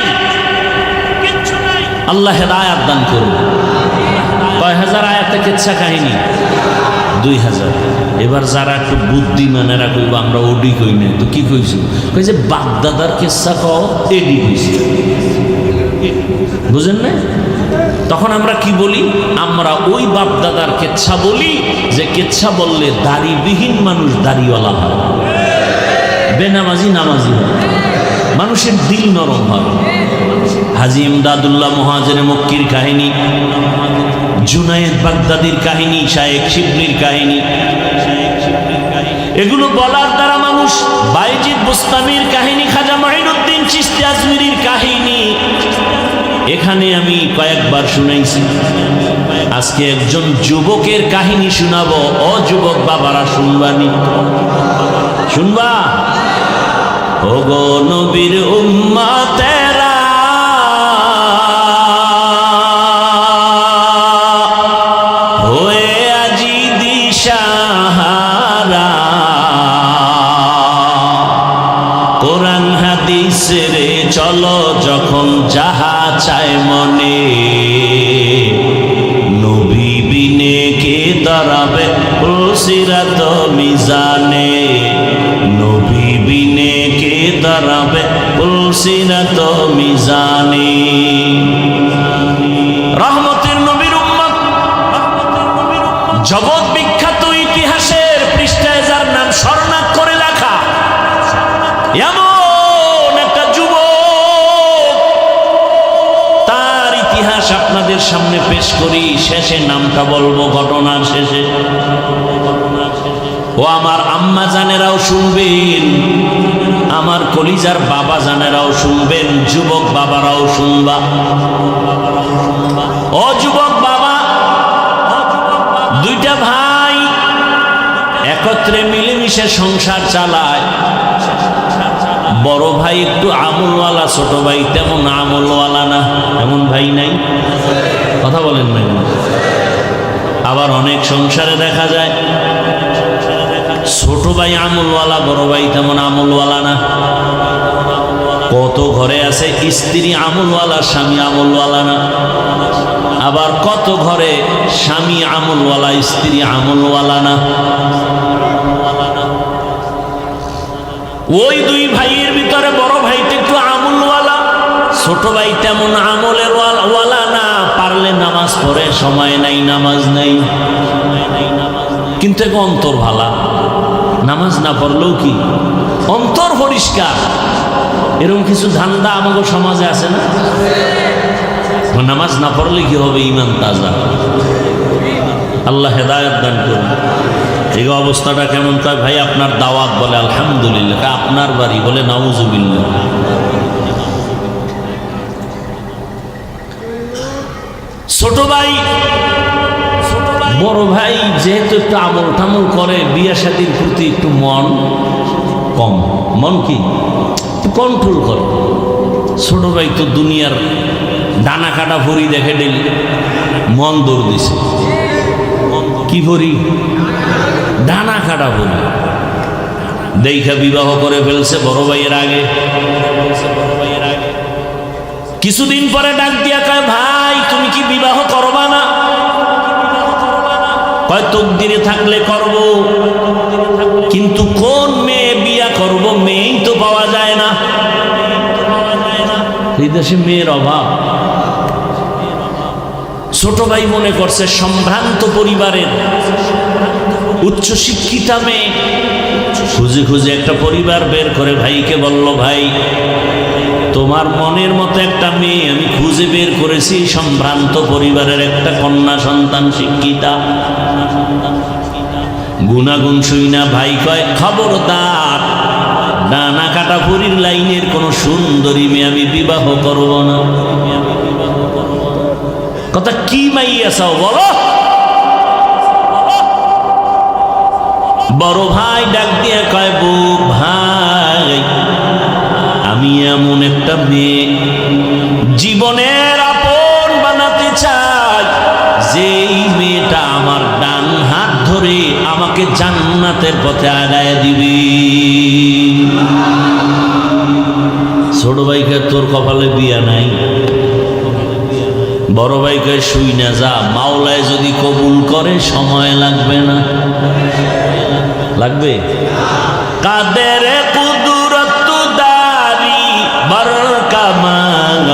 কিচ্ছু নাই। আল্লাহ হেদায়েত দান করুন। কয় হাজার আয়াতে কিচ্ছা কাহিনী? 2000। এবার যারা একটু বুদ্ধিমান এরা কইব আমরা ওডি কই নাই, তো কি কইছো? কই যে বাপদাদার কিচ্ছা কও, এডি কইছে। বুঝেন না? তখন আমরা কি বলি? আমরা ওই বাপদাদার কেচ্ছা বলি যে কেচ্ছা বললে দাড়িবিহীন মানুষ দাড়িওয়ালা হয়, বেনামাজি নামাজি হয়, মানুষের দিল নরম হয়। হাজী ইমদাদুল্লাহ মুহাজিরে মক্কির কাহিনী, জুনায়েদ বাগদাদির কাহিনী, শায়েখ শিবলির কাহিনী, এগুলো বলার দ্বারা মানুষ, বাইজিদ বুস্তামির কাহিনী, খাজা মাইনুদ্দিন চিশতি আজমিরির কাহিনী এখানে আমি কয়েকবার শুনাইছি। আজকে একজন যুবকের কাহিনী শোনাবো। ও যুবক বাবারা, শুনবানি? শুনবা? ও গো নবীর উম্মতেরা, হয়ে আজি দিশাহারা, কোরআন হাদিস রে চলো যখন যাহা চায় মনে, নবী বিনে কে দাঁড়াবে সিরাত মিজানে, নবী বিনে কে দাঁড়াবে সিরাত মিজানে। রহমতের নবীর উম্মত, জগৎ বিখ্যাত ইতিহাসের পৃষ্ঠায় যার নাম স্বর্ণাক্ষরে করে লেখা, এমন একটা যুবক, তার ইতিহাস আপনাদের সামনে পেশ করি। শেষে নামটা বলবো, ঘটনার শেষে। ও আমার আম্মা জানেরাও শুনবেন, আমার কলিজার বাবা জানেরাও শুনবেন, যুবক বাবারাও শুনবা। ও যুবক বাবা, দুইটা ভাই একত্রে মিলেমিশে সংসার চালায়। বড় ভাই একটু আমলওয়ালা, ছোট ভাই তেমন আমলওয়ালা না। এমন ভাই নাই? কথা বলেন না। আবার অনেক সংসারে দেখা যায় ছোট ভাই আমলওয়ালা, বড় ভাই তেমন আমলওয়ালা না। কত ঘরে আছে স্ত্রী আমলওয়ালা, স্বামী আমলওয়ালা না। আবার কত ঘরে স্বামী আমলওয়ালা, স্ত্রী আমলওয়ালা না। ওই দুই ভাইয়ের ভিতরে বড় ভাইটা একটু আমলওয়ালা, ছোট ভাই তেমন আমলের ওয়ালা না। পারলে নামাজ পড়ে, সময় নাই, নামাজ নাই, কিন্তু এখন অন্তর ভালা। নামাজ না পড়লেও কি অন্তর পরিষ্কার। এরকম কিছু ধান্দা আমাদের সমাজে আছে না? নামাজ না পড়লে কি হবে? ঈমান তাজা। আল্লাহ হেদায়েত দান করুন। এই অবস্থাটা কেমন? কয় ভাই আপনার দাওয়াত, বলে আলহামদুলিল্লাহ। আপনার বাড়ি, বলে নাউজুবিল্লাহ। ছোট ভাই বড় ভাই যেহেতু একটু আমল টামল করে, বিয়ে শাদীর প্রতি একটু মন কম, মন কি কন্ট্রোল করে। ছোট ভাই তো দুনিয়ার ডানা কাটা ভরি দেখে ডেলি, মন দৌড় দিছে। কি ভরি? ডানা কাটা ভরি দেখা বিবাহ করে ফেলছে বড় ভাইয়ের আগে। কিছুদিন পরে ডাক দিয়া কয়, ভাই তুমি কি বিবাহ করবা না? কয় তকদিরে থাকলে করব, কিন্তু কোন মেয়ে বিয়া করব? মেয়েই তো পাওয়া যায় না। এই দেশে মেয়ের অভাব। ছোট ভাই মনে করছে সম্ভ্রান্ত পরিবারের উচ্চ শিক্ষিতা মেয়ে, খুঁজে খুঁজে একটা পরিবার বের করে ভাইকে বলল, ভাই তোমার মনের মতো একটা মেয়ে আমি খুঁজে বের করেছি, সম্ভ্রান্ত পরিবারের একটা কন্যা সন্তান, শিক্ষিতা। গুনাগুন শুই না ভাই কয়, খবরদার, ডানা কাটা পরির লাইনের কোন সুন্দরী মেয়ে আমি বিবাহ করব না। কথা কি মাইয়া চাও বলো? বড় ভাই ডাক দিয়ে কয়, বউ ভাই আমি এমন একটা মেয়ে জীবনের আপন বানাতে চাই, যেই মেয়েটা আমার ডান হাত ধরে আমাকে জান্নাতের পথে আগায় দিবি। ছোট ভাইকে তোর কপালে বিয়া নাই। বড় ভাইকে শুই না যা, মাওলায় যদি কবুল করে সময় লাগবে না। লাগবে? কাদের কুদরত দারি বরকামাল,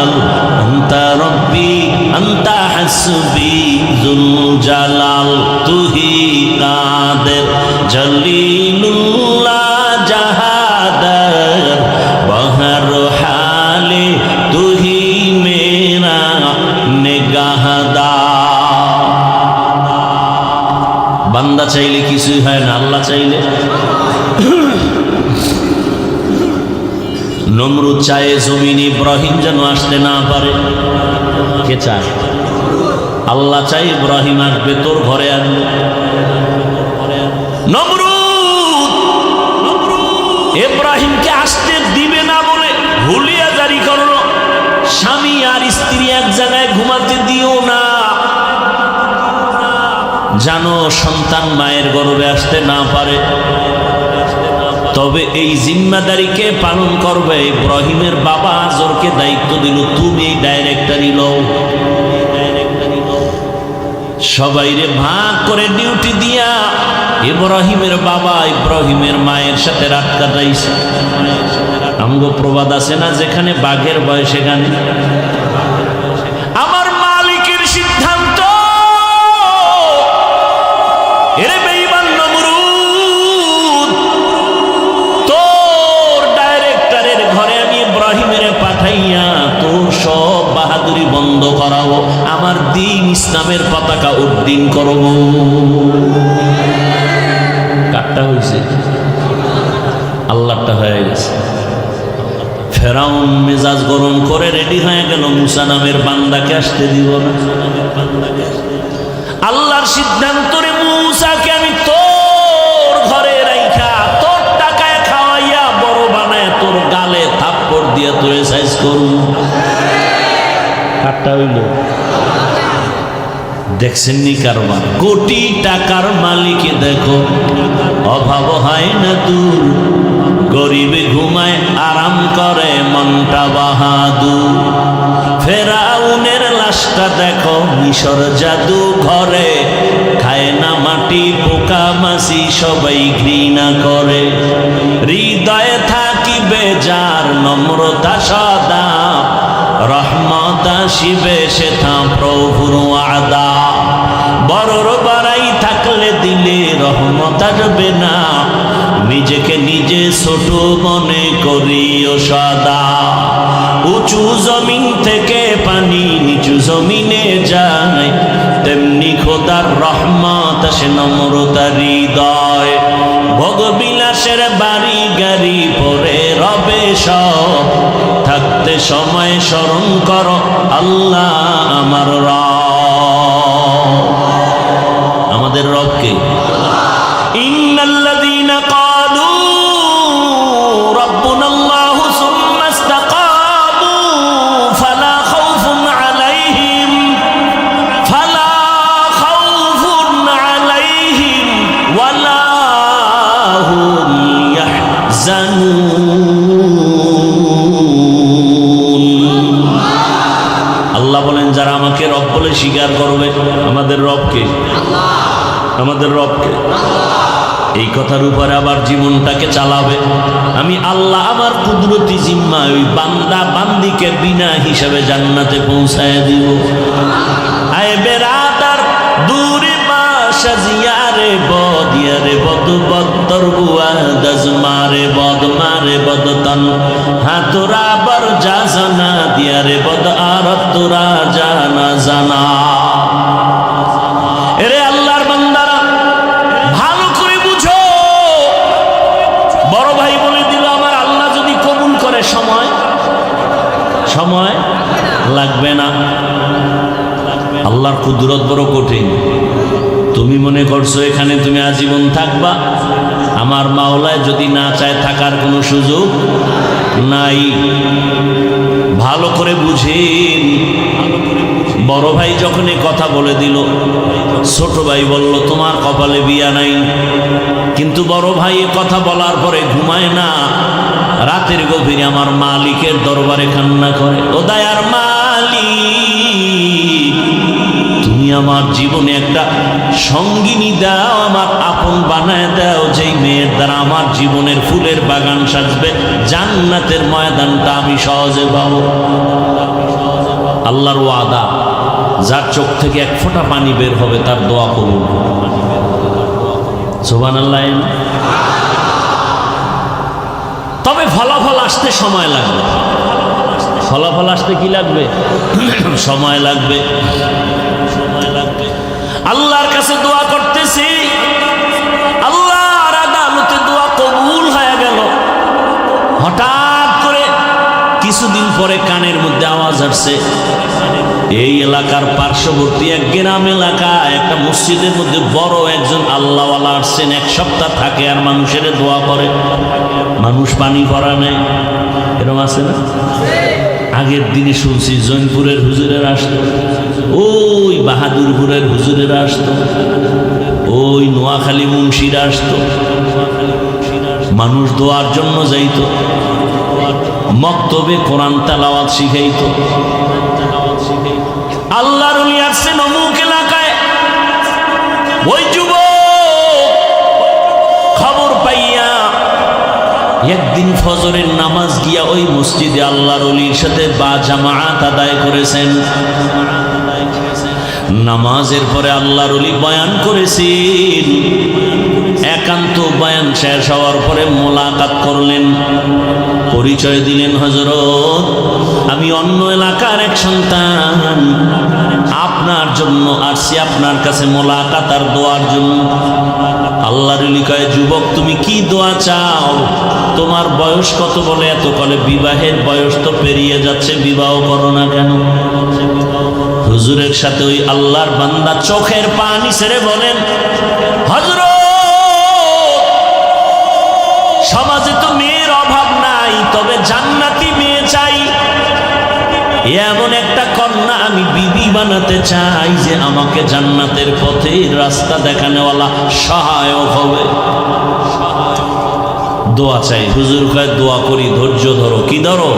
আনতা রব্বি আনতা হাসবি যুল জালাল, তুহি কাদের জলিলুল্লাহ জাহাদার, বহর হালে তুহি মেরা নিগাহদার। বান্দা চাইলে কিছুই হয় না, আল্লাহ চাইলে। নমরুদ চায় জমিনে ইব্রাহিম যেন আসতে না পারে। কে চায়? আল্লাহ চাই ইব্রাহিম আসবে, তোর ঘরে আসবে। নমরুদ ইব্রাহিমকে আসতে দিবে না বলে হুলিয়া জারি করলো, স্বামী আর স্ত্রী এক জায়গায় ঘুমাতে দিও না, জানো সন্তান মায়ের গর্ভে আসতে না পারে। তবে এই জিম্মাদারিকে পালন করবে। ইব্রাহিমের বাবা আজরকে দায়িত্ব দিল, তুমি এই ডাইরেক্টরি লও। সবাইরে ভাগ করে ডিউটি দিয়া ইব্রাহিমের বাবা ইব্রাহিমের মায়ের সাথে রাত কাটাইছে। আমগো প্রবাদ আছে না, যেখানে বাঘের ভয় সেখানে। আমার মালিকের সিদ্ধান্ত, এরে বেঈমান নমরুদ, তোর ডাইরেক্টরের ঘরে আমি ইব্রাহিমের পাঠাইয়া তোর সব বাহাদুরি বন্ধ করাবো, আমার দ্বীন ইসলামের পতাকা উড্ডীন করব। কাট কারটা হয়েছে? আল্লাহটা হয়ে গেছে। ফেরাউন মেজাজ গরম করে রেডি হয়ে গেল, মুসা নামের বান্দাকে আসতে দিব না। আল্লাহর সিদ্ধান্ত রে, মুসাকে আমি তোর ঘরে রাইখা তোর টাকায় খাওয়াইয়া বড় বানায় তোর গালে থাপ্পড় দিয়ে তোরে সাইজ করুন। কারটা হইল? দেখছেন নি কারবার? কোটি টাকার মালিকে দেখো, অভাব হয় না দূর, গরিবে ঘুমায় আরাম করে মনটা বাহাদুর। ফেরাউনের লাশটা দেখো মিশর জাদু ঘরে, খায় না মাটি পোকা মাছি সবাই ঘৃণা করে। হৃদয়ে থাকিবে যার নম্রতা সদা, রহমত আসিবে সেথা প্রভুর ওয়াদা। বড়র বাড়াই থাকলে দিলে রহমত আসবে না, নিজেকে নিজে ছোট মনে করিও সদা। উঁচু জমিন থেকে পানি নিচু জমিনে যায়, তেমনি খোদার রহমত আসে নম্রতার হৃদয়। ভোগবিলাসের বাড়ি গাড়ি পরে রবে সব, থাকতে সময় স্মরণ করো আল্লাহ আমার রব। আমাদের রবকে ইন্নাল্লাযীনা ক্বালু রাব্বুনাল্লাহু সুম্মা ইসতাকামু ফালা খাউফুন আলাইহিম ওয়ালা হুম ইয়াহজানুন। আল্লাহ বলেন, যারা আমাকে রব বলে স্বীকার করবে, আমাদের রবকে, আমাদের রবকে, এই কথার উপরে আবার জীবনটাকে চালাবে, আমি আল্লাহ আমার কুদরতি জিম্মা ওই বান্দা বান্দিকে বিনা হিসাবে জান্নাতে পৌঁছায় দিব। আয় বেরাদার দূরে বাসা জিয়ারে বদ ইয়ারে বদ বদর বুয়া দজ মারে বদ তন হাতুরা বর যা জানা দিয়ারে বদ আর তোরা জানা জানা। এরে আল্লাহর বান্দারা, ভালো করে বুঝো। বড় ভাই বলে দিল, আমার আল্লাহ যদি কবুল করে সময় লাগবে না। আল্লাহর কুদরত বড় কঠিন। তুমি মনে করছো এখানে তুমি আজীবন থাকবা, আমার মাওলায় যদি না চায় থাকার কোনো সুযোগ নাই। ভালো করে বুঝেন। বড় ভাই যখন এই কথা বলে দিল, ছোট ভাই বলল তোমার কপালে বিয়া নাই। কিন্তু বড় ভাই এ কথা বলার পরে ঘুমায় না, রাতের গভীরে আমার মালিকের দরবারে কান্না করে, ও দয়ার মালিক, তুমি আমার জীবনে একটা সঙ্গিনী দাও, আমার আপন বানায় দাও, যেই মেয়ের দ্বারা আমার জীবনের ফুলের বাগান সাজবে, জান্নাতের ময়দানটা আমি সহজে পাবো। আল্লাহর ওয়াদা, যার চোখ থেকে এক ফোঁটা পানি বের হবে তার দোয়া কবুল। সুবহানাল্লাহ। তবে ফলাফল আসতে সময় লাগবে। ফলাফল আসতে কি লাগবে? সময় লাগবে। আল্লাহর কাছে দোয়া করতেছি, আল্লাহর আদালতে দোয়া কবুল হয়ে গেল। হঠাৎ করে কিছুদিন পরে কানের মধ্যে আওয়াজ আসছে, এই এলাকার পার্শ্ববর্তী এক গ্রাম এলাকায় একটা মসজিদের মধ্যে বড় একজন আল্লাহওয়ালা আসছেন, এক সপ্তাহ থাকে আর মানুষের দোয়া করে, মানুষ পানি ভরা নেয়। এরকম আছে না? আগের দিনে শুনছি জৈনপুরের হুজুরের আসতো, ওই বাহাদুরপুরের হুজুরের আসতো, ওই নোয়াখালী মুন্সিরা আসতো, মানুষ দোয়ার জন্য যাইতো, মক্তবে কোরআন তেলাওয়াত শিখাইতো। আল্লাহর ওলি আসছেন অমুক এলাকায়। ওই যুবক খবর পাইয়া একদিন ফজরের নামাজ গিয়া ওই মসজিদে আল্লাহর ওলির সাথে বা জামাআত আদায় করেছেন। নামাজের পরে আল্লাহর ওলি বয়ান করেছেন, একান্ত বয়ান শেষ হওয়ার পরে মোলাকাত করলেন, পরিচয় দিলেন, হযরত আমি অন্য এলাকার এক সন্তান, আপনার জন্য আসছি, আপনার কাছে মোলাকাত আর দোয়ার জন্য। আল্লাহর ওলি কয়, যুবক তুমি কি দোয়া চাও? তোমার বয়স কত? বলে এত। কলে বিবাহের বয়স তো পেরিয়ে যাচ্ছে, বিবাহ করো না কেন? হুজুরের সাথে ওই আল্লাহর বান্দা চোখের পানি ছেড়ে বলেন, হযরত সমাজে তো মেয়ের অভাব নাই, তবে জান্নাতি মেয়ে চাই। এমন একটা কন্যা আমি বিবি বানাতে চাই যে আমাকে জান্নাতের পথে রাস্তা দেখানোওয়ালা সহায়ক হবে। দোয়া চাই। হুজুর কয়, দোয়া করি, ধৈর্য ধরো। কি ধরো?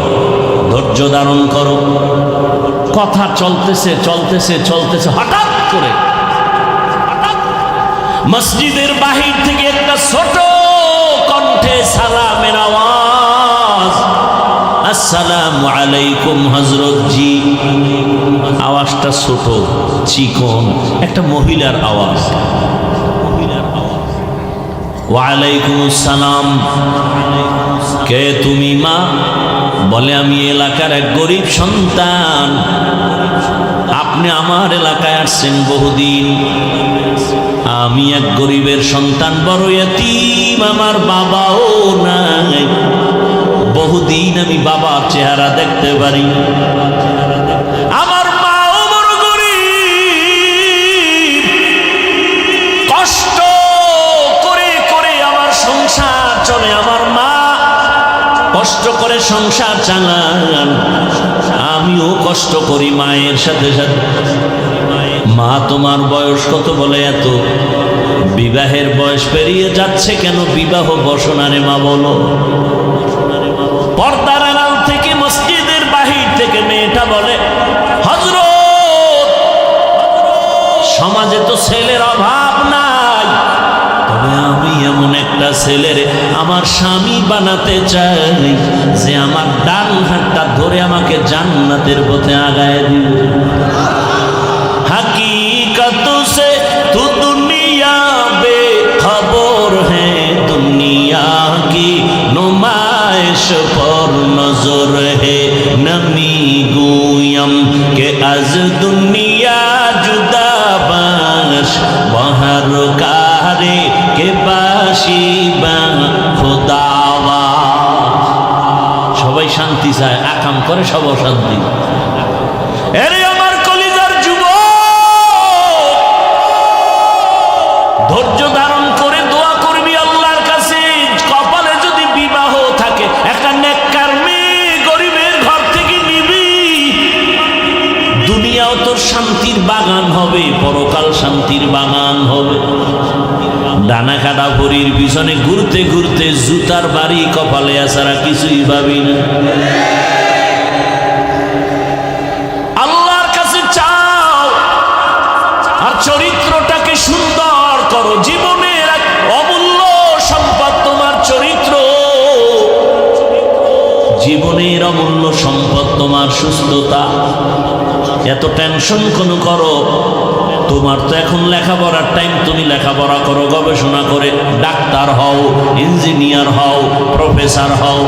ধৈর্য ধারণ করো। কথা চলতেছে চলতেছে চলতেছে, হঠাৎ করে মসজিদের বাহির থেকে একটা ছোট কণ্ঠে সালামের আওয়াজ, আসসালামু আলাইকুম হযরত জি। আওয়াজটা ছোট, চিকন, একটা মহিলার আওয়াজ। ওয়ালাইকুম আসসালাম। কে তুমি মা? বলে আমি এলাকার এক গরিব সন্তান, আপনি আমার এলাকায় আসছেন বহুদিন। আমি এক গরিবের সন্তান, বড় এতিম, আমার বাবাও নাই। বহুদিন আমি বাবার চেহারা দেখতে পারি। আমার মাও বড় গরিব, কষ্ট করে করে আমার সংসার চলে। আমার মা কষ্ট করে সংসার চালান, আমিও কষ্ট করি মায়ের সাথে সাথে। মা তোমার বয়স কত? বলে এত। বিবাহের বয়স পেরিয়ে যাচ্ছে কেন? বিবাহ বসনারে মা বলো। পর্দার আড়াল থেকে মসজিদের বাহির থেকে মেয়েটা বলে, হযরত সমাজে তো ছেলের অভাব নাই, তবে আমি এমন একটা ছেলের আমার স্বামী বানাতে চাই যে আমার ডান হাতটা ধরে আমাকে জান্নাতের পথে আগায় দিবে। हकीकत से तू दुनिया बेखबर है, दुनिया की नुमाइश पर नजर है। नमी गुयम के अज दुनिया जुदा बाश, बहर कारे के बाशी बा खुदावा। সবাই শান্তি চায়, আকাম করে সব শান্তি। এরে আমার কলিজার যুবক, ধৈর্য ধারণ করে দোয়া করবি আল্লাহর কাছে। কপালে যদি বিবাহ থাকে, একটা নেককার মেয়ে গরিবের ঘর থেকে নিবি, দুনিয়াও তোর শান্তির বাগান হবে, পরকাল শান্তির বাগান হবে। ডানা কাটা ভরির পিছনে ঘুরতে ঘুরতে জুতার বাড়ি কপালে আসারা কিছুই ভাবি না। আল্লাহর কাছে চাও আর চরিত্রটাকে সুন্দর করো। জীবনের এক অমূল্য সম্পদ তোমার চরিত্র, জীবনের অমূল্য সম্পদ তোমার সুস্থতা। এত টেনশন কোন করো? তোমার তো এখন লেখাপড়ার টাইম, তুমি লেখাপড়া করো, গবেষণা করে ডাক্তার হও, ইঞ্জিনিয়ার হও, প্রফেসর হও।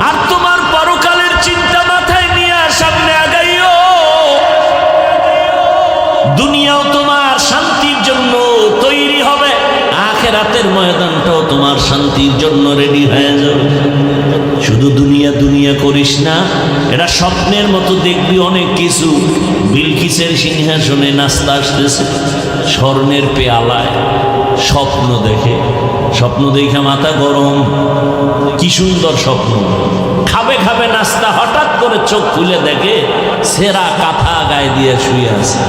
আর তোমার পরকালের চিন্তা মাথায় নিয়ে সামনে আগাইও। দুনিয়াও তোমার শান্তির জন্য তৈরি হবে, আখিরাতের ময়দানটাও তোমার শান্তির জন্য রেডি হয়ে যাবে। শুধু দুনিয়া দুনিয়া করিস না, এটা স্বপ্নের মতো দেখবি অনেক কিছু। বিলকিসের সিংহাসনে নাস্তা আসতেছে, স্বর্ণের পেয়ালায় স্বপ্ন দেখে, স্বপ্ন দেখে মাথা গরম, কি সুন্দর স্বপ্ন। খাবে খাবে নাস্তা, হঠাৎ করে চোখ খুলে দেখে সেরা কাঁথা গায়ে দিয়ে শুয়ে আছে।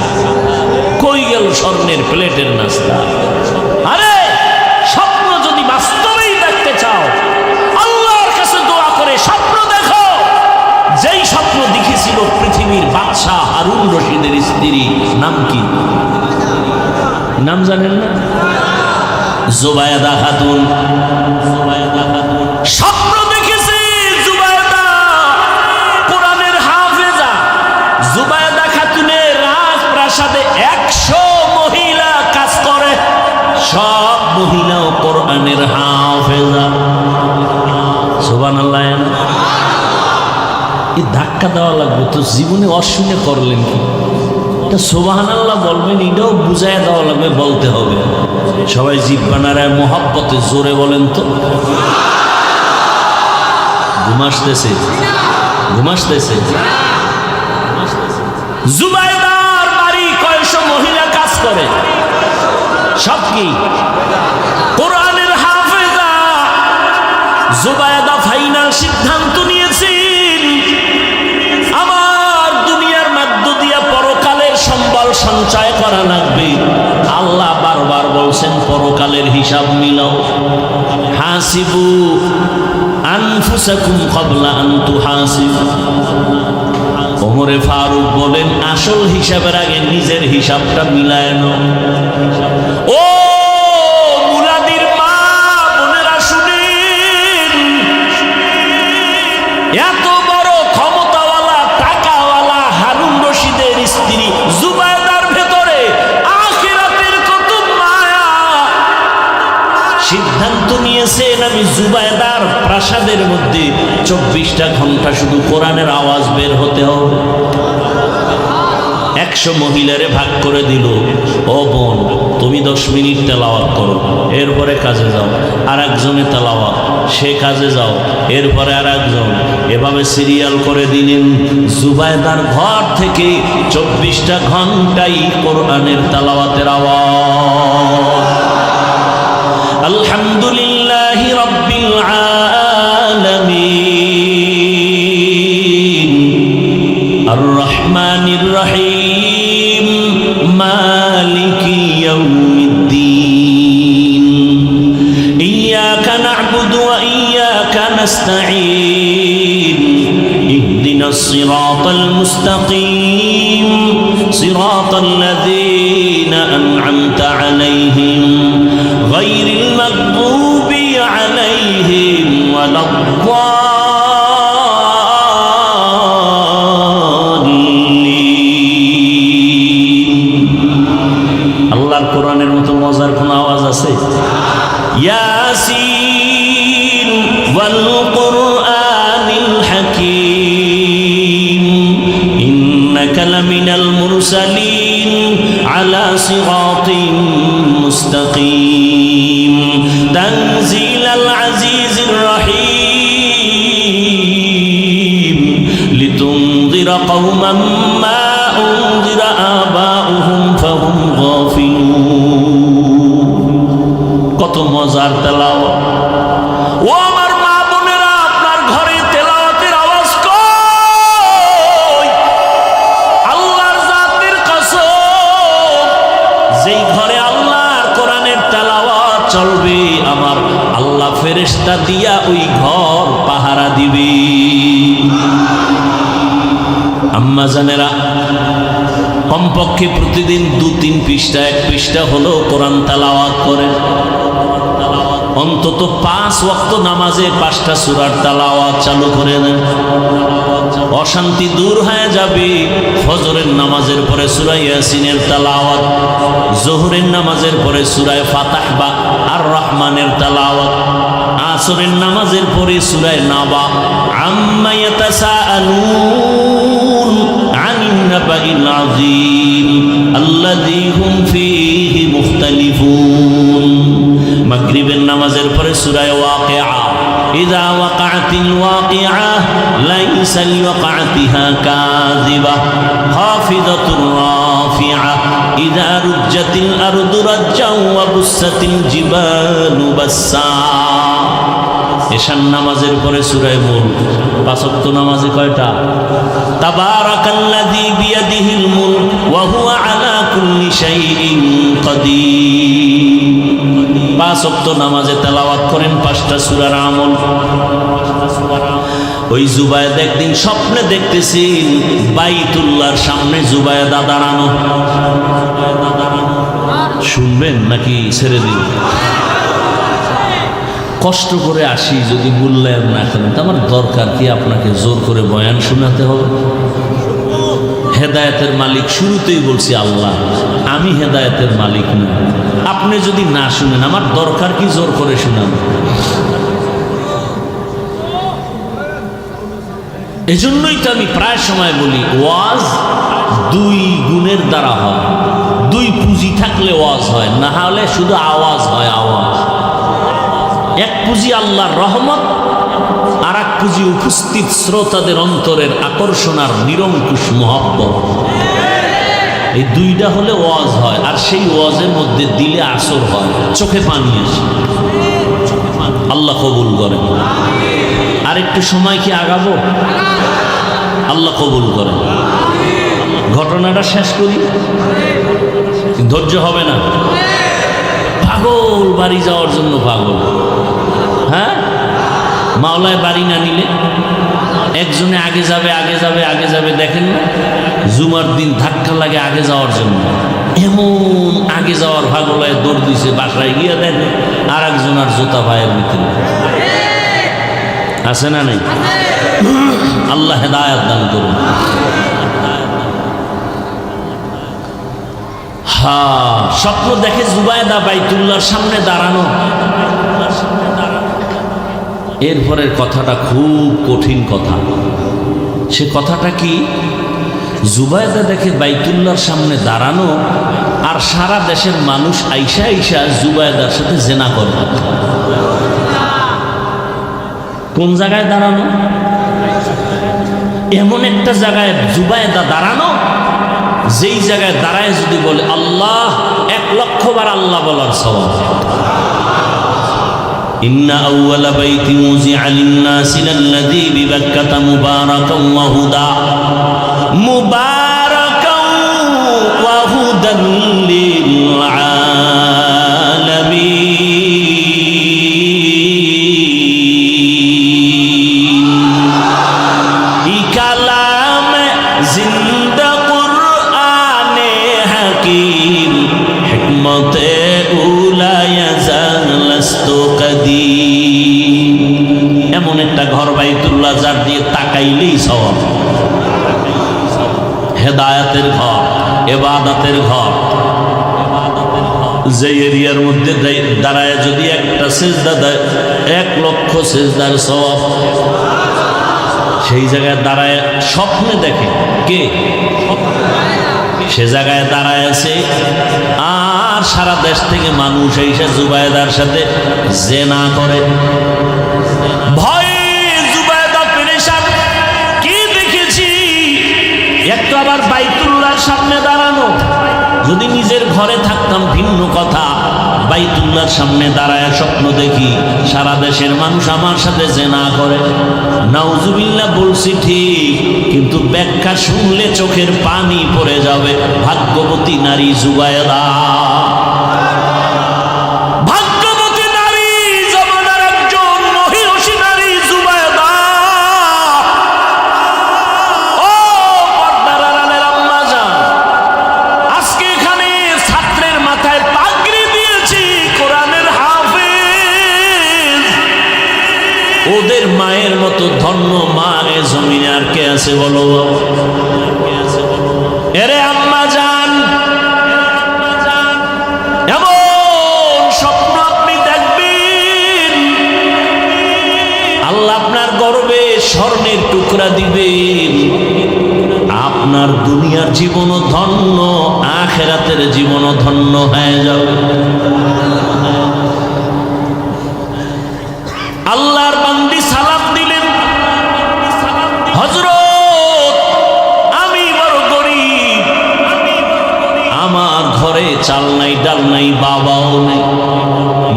কই গেল স্বর্ণের প্লেটের নাস্তা? আরে স্বপ্ন যদি বাস্তবেই দেখতে চাও, আল্লাহর কাছে দোয়া করে স্বপ্ন দেখো। যেই স্বপ্ন দেখেছিল পৃথিবীর বাদশা হারুন রশিদের স্ত্রী, নাম কি? নাম জানেন না? জুবায়দা খাতুন। স্বপ্ন দেখেছে জুবায়দা, কোরআনের হাফেজা। জুবায়দা খাতুনের রাজপ্রাসাদে 100 মহিলা কাজ করে। সব মহিলা ধাক্কা দেওয়া লাগবে, তো জীবনে অশুনে করলেন কি? এটা সুবহানাল্লাহ বলবেন, এটাও বুঝাইয়া দেওয়া লাগবে, বলতে হবে। সবাই জিহ্বা নাড়ায় মহাব্বতে জোরে বলেন তো। ঘুমাসতেছে, ঘুমাসতেছে। জুবাইদার বাড়ি কয়শো মহিলা কাজ করে, সব কি কোরআনের হাফেজা। জুবাইদা ফাইনাল সিদ্ধান্ত নিয়েছেন, আমার দুনিয়ার মধ্য দিয়া পরকালের সম্বল সঞ্চয় করা লাগবে। আল্লাহ বারবার বলছেন পরকালের হিসাব মিলাও। হাসিবু আনফুসাকুম ক্বাবলা আন তুহাসিবু। ওমরে ফারুক বলেন, আসল হিসাবের আগে নিজের হিসাবটা মিলায় নাও। ও মুলাদির মা বোনেরা শুনেন, এত বড় ক্ষমতাওয়ালা টাকাওয়ালা হারুন রশিদের স্ত্রী জুবাইদার ভেতরে আখিরাতের কত মায়া। সিদ্ধান্ত নিয়েছেন, আমি জুবাইদার প্রাসাদের মধ্যে 24টা ঘন্টা শুধু কোরআনের আওয়াজ বের হতে হবে। 100 মহিলারে ভাগ করে দিল, ও বোন তুমি 10 মিনিট তেলাওয়াত করো, এরপরে কাজে যাও। আর একজনে তেলাওয়াত, সে কাজে যাও, এরপরে আর একজন। এভাবে সিরিয়াল করে দিলেন। জুবাইদার ঘর থেকে 24টা ঘন্টাই কোরআনের তেলাওয়াতের আওয়াজ। আলহামদুলিল্লাহি রাব্বিল আলামিন আর রহমানির রহিম মালিকি ইয়াউমিদ্দিন ইয়্যাকা না'বুদু ওয়া ইয়্যাকা নাস্তাঈন ইহদিনাস সিরাতাল মুস্তাকিম সিরাতাল লাযীনা আন'আমতা আলাইহিম গায়রিল মাগদুবি আলাইহিম ওয়ালাদ-দাল্লিন। আল্লাহর কোরআনের মতো মজার কোন আওয়াজ আছে? ইয়াসিন ওয়াল কুরআনিল হাকীম ইন্নাকা লামিনাল মুরসালিন আলা সিরাতিন মুস্তাকিম তানজিলাল আজিজির রহিম লিতুনযিরা কওমান মা উনযিরা আবাউহুম ফাহুম গাফিলুন। কত মজার তেলাওয়াত। ও আমার মা বোনেরা, আপনার ঘরে তেলাওয়াতের আওয়াজ কই? আল্লাহর জাতের কসম, যেই ঘরে আল্লাহর কোরআনের তেলাওয়াত চলবে, আমার আল্লাহ ফেরেশতা দিয়া ওই ঘর পাহারা দিবে। আম্মা জানেরা, কমপক্ষে প্রতিদিন 2-3 পৃষ্ঠা, 1 পৃষ্ঠা হলো কোরআন তেলাওয়াত করেন। অন্তত 5 ওয়াক্ত নামাজে 5টা সূরার তেলাওয়াত চালু করে দেন, অশান্তি দূর হয়ে যাবে। ফজরের নামাজের পরে সূরা ইয়াসিনের তেলাওয়াত, যোহরের নামাজের পরে সূরা ফাতাহ বা আর রহমানের তেলাওয়াত, আসরের নামাজের পরে সূরা নাবা। আম্মা ইয়াতাসাআলুন আনিন নাবাইল আযীম আল্লাযী হুম ফীহি মুখতালিফুন। মাগরিবের নামাজের পরে সূরা ওয়াকিআ, ইযা ওয়াকাআতিল ওয়াকিআ লাইসা লিওয়াকাতিহা কাযিবা খাফিদাতুর রাফিআ ইযা রুজ্জাতিল আরদু রাজ্জাও ওয়া বুসাতিল জিবালু বাসসা। এশার নামাজের পরে সূরা মুলক। 5 ওয়াক্ত নামাজে কয়টা? তাবারাকাল্লাযী বিয়াদিহিল মুলক ওয়া হুয়া আলা কুল্লি শাইইন কাদির। 5 ওয়াক্ত নামাজে তেলাওয়াত করেন 5টা সূরার আমল। ওই জুবায়েদ একদিন স্বপ্নে দেখতেছেন বাইতুল্লাহর সামনে জুবায়েদা দাঁড়ানো। শুনবেন নাকি ছেড়ে দিন? কষ্ট করে আসি, যদি মূল্যায়ন না করেন তো আমার দরকার কি আপনাকে জোর করে বয়ান শোনাতে হবে? হেদায়েতের মালিক শুরুতেই বলছি আল্লাহ, আমি হেদায়েতের মালিক না। আপনি যদি না শুনেন আমার দরকার কি জোর করে শোনান? এজন্যই তো আমি প্রায় সময় বলি ওয়াজ দুই গুণের দ্বারা হয়। দুই পুঁজি থাকলে ওয়াজ হয়, না হলে শুধু আওয়াজ হয় আওয়াজ। এক পুঁজি আল্লাহর রহমত, আর এক পুঁজি উপস্থিত শ্রোতাদের অন্তরের আকর্ষণ আর নিরঙ্কুশ মহব্বত। এই দুইটা হলে ওয়াজ হয়, আর সেই ওয়াজের মধ্যে দিলে আসর হয়, চোখে পানি আসে। আল্লাহ কবুল করেন। আর একটু সময় কি আগাবো? আল্লাহ কবুল করেন। ঘটনাটা শেষ করি, ধৈর্য হবে না। পাগল বাড়ি যাওয়ার জন্য পাগল। হ্যাঁ, মাওলায় বাড়ি না নিলে একজনে আগে যাবে আগে যাবে আগে যাবে, দেখেন না জুমার দিন ধাক্কা লাগে আগে যাওয়ার জন্য। এমন আগে যাওয়ার পাগলায় দৌড় দিছে, বাসায় গিয়ে দেন আর একজন আর জুতা পায়ের ভিতরে। আছে না নেই? আল্লাহ হেদায়েত দান করুন। হ্যাঁ, স্বপ্ন দেখে জুবায়দা বাইতুল্লাহর সামনে দাঁড়ানো। এরপরের কথাটা খুব কঠিন কথা। সে কথাটা কি? জুবায়দা দেখে বাইতুল্লাহর সামনে দাঁড়ানো, আর সারা দেশের মানুষ আইসা আইসা জুবায়দার সাথে জেনা করে। কোন জায়গায় দাঁড়ানো? এমন একটা জায়গায় জুবায়দা দাঁড়ানো, যেই জায়গায় দাঁড়ায় যদি বলে আল্লাহ, 1,00,000 বার আল্লাহ বলার সওয়াব। ইন্না আউওয়ালা বাইতি উযিআ লিন-নাসি লাল্লাযী বিবাক্কাতা মুবারাকান ওয়া হুদা মুবারাকান ওয়া হুদান লিল আলামিন। ই কালামে জিন্দা কুরআনে হাকীম, হিকমতে উলা ইয়াজাল লাস্তু কাদীম। এমন একটা ঘর বাইতুল্লাহ, যার দিয়ে তাকাইলেই সওয়াব। হেদায়েতের ঘর, ইবাদতের ঘর। যে এরিয়ার মধ্যে দাঁড়ায় যদি একটা সিজদা দেয়, 1,00,000 সিজদার সওয়াব। সেই জায়গায় দাঁড়ায় স্বপ্নে দেখে কে? সে জায়গায় দাঁড়ায় আছে, আর সারা দেশ থেকে মানুষ এসে জুবায়দার সাথে জেনা করে। ভয়ে জুবায়দা পেরেশান, কি দেখেছি? একটু আবার বাইতুল্লাহর সামনে দাঁড়ানো। যদি নিজের ঘরে থাকতাম ভিন্ন কথা, বাইতুল্লাহর সামনে দাঁড়ায় স্বপ্ন দেখি সারা দেশের মানুষ আমার সাথে জেনা করে। নাউজুবিল্লাহ বলছি ঠিক, কিন্তু ব্যাখ্যা শুনলে চোখের পানি পড়ে যাবে। ভাগ্যবতী নারী জুবায়দা, ভাগ্যবতী নারী, জমানার একজন মহিষী নারী জুবায়দা। ও পর্দার আড়ালের আম্মা জান, আজকে এখানে ছাত্রের মাথায় পাগড়ি দিয়েছি কোরআনের হাফেজ। ওদের মায়ের মতো ধন্য মা এ জমিনে আর কে আছে বলো? এরে আম্মা জান, এমন স্বপ্ন আপনি দেখবেন, আল্লাহ আপনার গর্বে স্বর্ণের টুকরা দিবেন। আপনার দুনিয়ার জীবনও ধন্য, আখিরাতের জীবনও ধন্য হয়ে যাবে। আল্লাহর বান্দি সালাম দিলেন, হযরত আমি বড় গরীব, আমার ঘরে চাল নাই ডাল নাই, বাবাও নেই।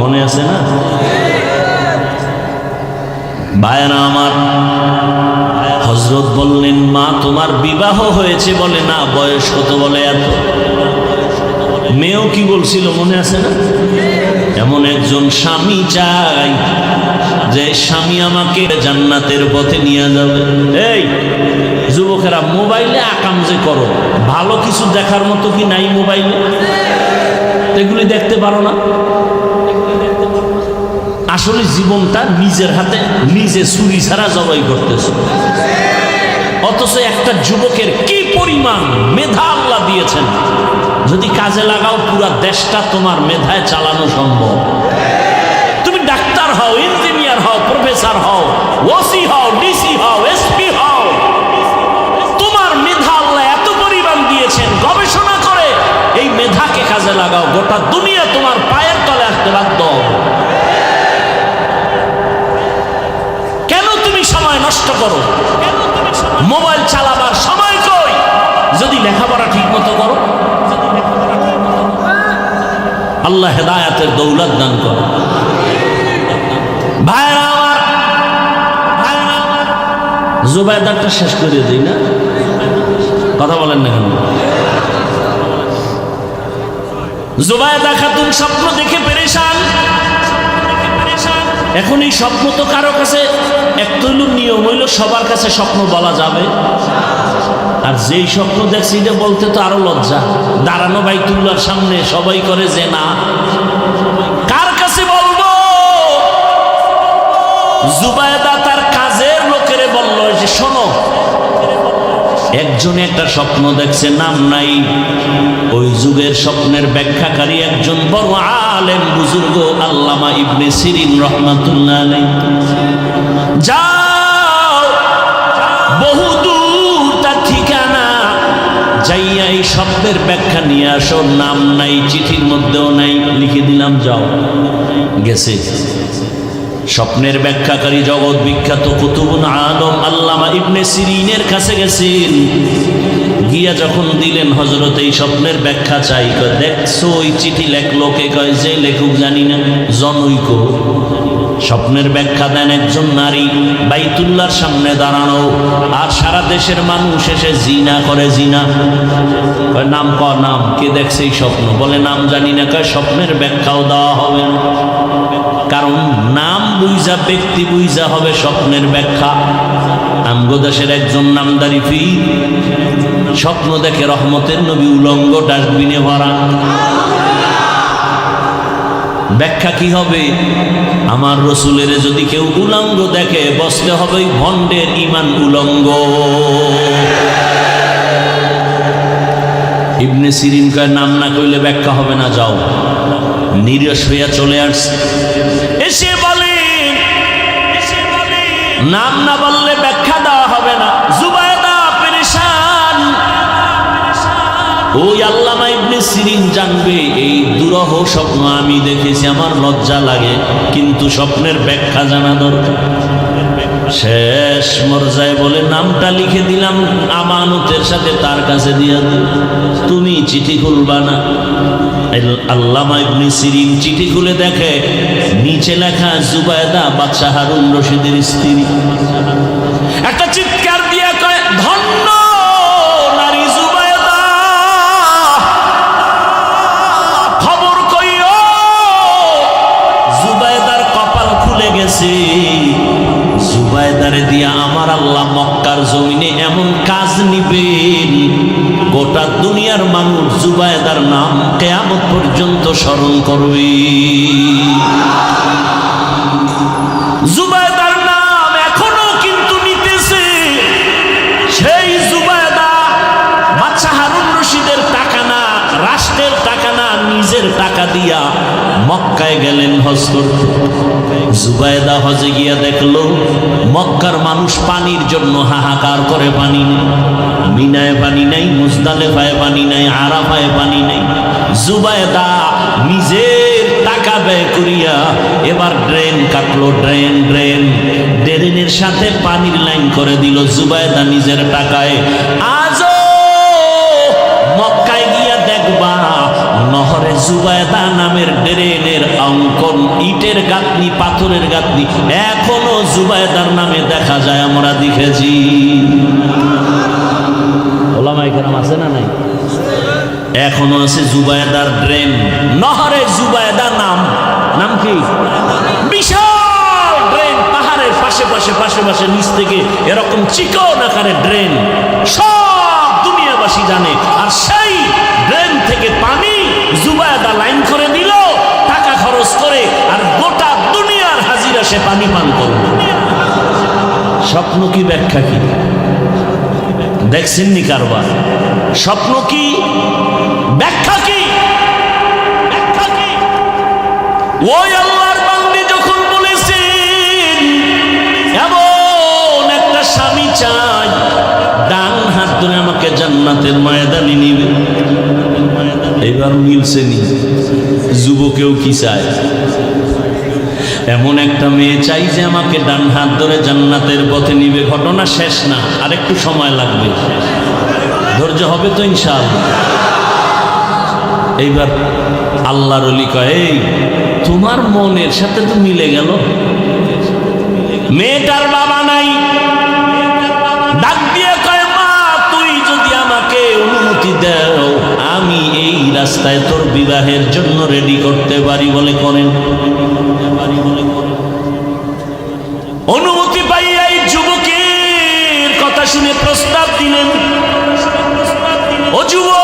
মনে আছে না ভাইরা আমার? হযরত বললেন, মা তোমার বিবাহ হয়েছে? বলে না। বয়স কত? বলে এত। মেয়েও কি বলছিল মনে আছে না? এমন একজন স্বামী চাই যে স্বামী আমাকে জান্নাতের পথে নিয়ে যাবে। এই যুবকেরা, মোবাইলে আকাম যে করো, ভালো কিছু দেখার মতো কি নাই মোবাইলে? এগুলি দেখতে পারো না? আসলে জীবনটা নিজের হাতে নিজে ছুরি ছাড়া জবাই করতেছে। অথচ একটা যুবকের কি পরিমাণ মেধা আল্লাহ দিয়েছেন, যদি কাজে লাগাও পুরা দেশটা তোমার মেধায় চালানো সম্ভব। তুমি ডাক্তার হও, ইঞ্জিনিয়ার হও, প্রফেসর হও, ওসি হও, ডিসি হও, এসপি হও, লাগাও, গোটা দুনিয়া তোমার পায়ের তলে আসতে বাধ্য হবে। কেন তুমি সময় নষ্ট করো? মোবাইল চালাবার সময় কই? যদি লেখাপড়া ঠিক মতো করো। আল্লাহ হেদায়াতের দৌলত দান করো। ভাইরা আমার, জুবাইদারটা শেষ করে দিই না, কথা বলেন না কেন? জুবাইদা খাতুন স্বপ্ন দেখে পেরেশান। এখন এই স্বপ্ন তো কারো কাছে একটা নিয়ম হইল, সবার কাছে স্বপ্ন বলা যাবে, আর যেই স্বপ্ন দেখছি এটা বলতে তো আরো লজ্জা। দাঁড়ানো বাইতুল্লাহর সামনে সবাই করে যে না, কার কাছে বলবো? জুবাইদা তার কাজের লোকেরে বলল যে শোনো, একজনে একটা স্বপ্ন দেখছে, নাম নাই। ওই যুগের স্বপ্নের ব্যাখ্যাকারী একজন বড় আলেম বুজুর্গ আল্লামা ইবনে সিরিন রহমাতুল্লাহ আলাইহি। যাও বহুদূর তার ঠিকানা, যাইয়া এই স্বপ্নের ব্যাখ্যা নিয়ে আসো। নাম নাই, চিঠির মধ্যেও নাই, লিখে দিলাম, যাও। গেছে স্বপ্নের ব্যাখ্যাকারী জগৎ বিখ্যাত কুতুবুল আলম আল্লামা ইবনে সিরিনের কাছে গেছেন। গিয়া যখন দিলেন, হযরত এই স্বপ্নের ব্যাখ্যা চাই। দেখছো ওই চিঠি লেখলো কে? কয় যে লেখক জানি না, জনৈক। স্বপ্নের ব্যাখ্যা দেন একজন নারী, বাইতুল্লাহর সামনে দাঁড়ানো, আর সারা দেশের মানুষ এসে জিনা করে। জিনা কয় নাম, নাম কে দেখছে এই স্বপ্ন? বলে নাম জানি না। কয় স্বপ্নের ব্যাখ্যাও দেওয়া হবে না, কারণ নাম বুঝা, ব্যক্তি বুঝা হবে স্বপ্নের ব্যাখ্যা। আমগো দেশের একজন নামদারি পীর স্বপ্ন দেখে রহমতের নবী উলঙ্গ, ডাস্টবিনে ভরা। ব্যাখ্যা কি হবে? আমার রসুলের যদি কেউ উলঙ্গ দেখে, বসতে হবে ভণ্ডের ইমান উলঙ্গ। ইবনে সিরিন কয় নাম না কইলে ব্যাখ্যা হবে না, যাও। নিরস হইয়া চলে আসছে। এসে বলে নাম না বললে ব্যাখ্যা দেওয়া হবে না। জুবাইদা পেরেশান। ওই আল্লামা ইবনে সিরিন জানবে এই দুরহ স্বপ্ন আমি দেখেছি, আমার লজ্জা লাগে, কিন্তু স্বপ্নের ব্যাখ্যা জানা দরকার। শেষ মর্যায় বলে নামটা লিখে দিলাম, আমানতের সাথে তার কাছে দিয়া দিল, তুমি চিঠি খুলবা না। আল্লামা ইবনে সিরিন চিঠি খুলে দেখে নিচে লেখা জুবাইদা বাদশাহ হারুন রশিদের স্ত্রী। একটা চিৎকার দিয়া কয়, ধন্য নারী জুবাইদা, খবর কইও জুবাইদার কপাল খুলে গেছে। জুবাইদারে দিয়া আমার আল্লাহ মক্কার জমিনে এমন কাজ নিবেন, গোটা দুনিয়ার মানুষ জুবাইদার নাম কিয়ামত পর্যন্ত স্মরণ করবে। জুবাইদার নাম এখনো কিন্তু নিতেছে। সেই জুবাইদা বাদশাহ হারুন রশিদের টাকা না, রাষ্ট্রের টাকা না, নিজের টাকা দিয়া মক্কায় গেলেন হজ করতে। জুবাইদা হজে গিয়া দেখলো মক্কার মানুষ পানির জন্য হাহাকার করে, পানি নেই। মিনায় পানি নাই, মুজদালেফায় পানি নাই, আরাফায় পানি নাই। জুবাইদা নিজের টাকা ব্যয় করিয়া এবার ড্রেন কাটলো, ড্রেনের সাথে পানির লাইন করে দিল জুবাইদা নিজের টাকায়। আজও মক্কায় গিয়া দেখবা নহরে জুবাইদা নামের ড্রেনের অঙ্কন, ইটের গাঁথনি, পাথরের গাঁথনি এখনো জুবাইদার নামে দেখা যায়, আমরা দেখেছি। ওলামায়ে কেরাম আছে না নাই? এখনো আছে জুবাইদার ড্রেন, নহরে জুবাইদা নাম। নাম কি? বিশাল ড্রেন, পাহাড়ের পাশে নিচ থেকে এরকম চিকন আকারে ড্রেন, সব দুনিয়াবাসী জানে। আর সেই ড্রেন থেকে পানি জুবাইদা লাইন করে দিল টাকা খরচ করে, আর গোটা দুনিয়ার হাজিরা সে পানি পান করল। স্বপ্ন কি, ব্যাখ্যা কি? দেখছেননি কারবার? স্বপ্ন কি, ব্যাখ্যা কি? ওই আল্লাহর বান্দী যখন বলেছেন এমন একটা স্বামী চাই, ডান হাত ধরে আমাকে জান্নাতের ময়দানে নিবে, এই এবার মিলছে নি। যুবকেও কি চায়? এমন একটা মেয়ে চাই যে আমাকে ডান হাত ধরে জান্নাতের পথে নিবে। ঘটনা শেষ না, আর একটু সময় লাগবে। ধৈর্য হবে তো ইনশাআল্লাহ। এইবার আল্লাহর ওলি কয়, এই তোমার মনের সাথে তো মিলে গেল। মেয়েটার বাবা নাই, ডাক দিয়ে কয়, মা তুই যদি আমাকে অনুমতি দাও আমি এই রাস্তায় তোর বিবাহের জন্য রেডি করতে পারি। বলে করেন। অনুমতি পাইয়া এই যুবকের কথা শুনে প্রস্তাব দিলেন, ও যুবক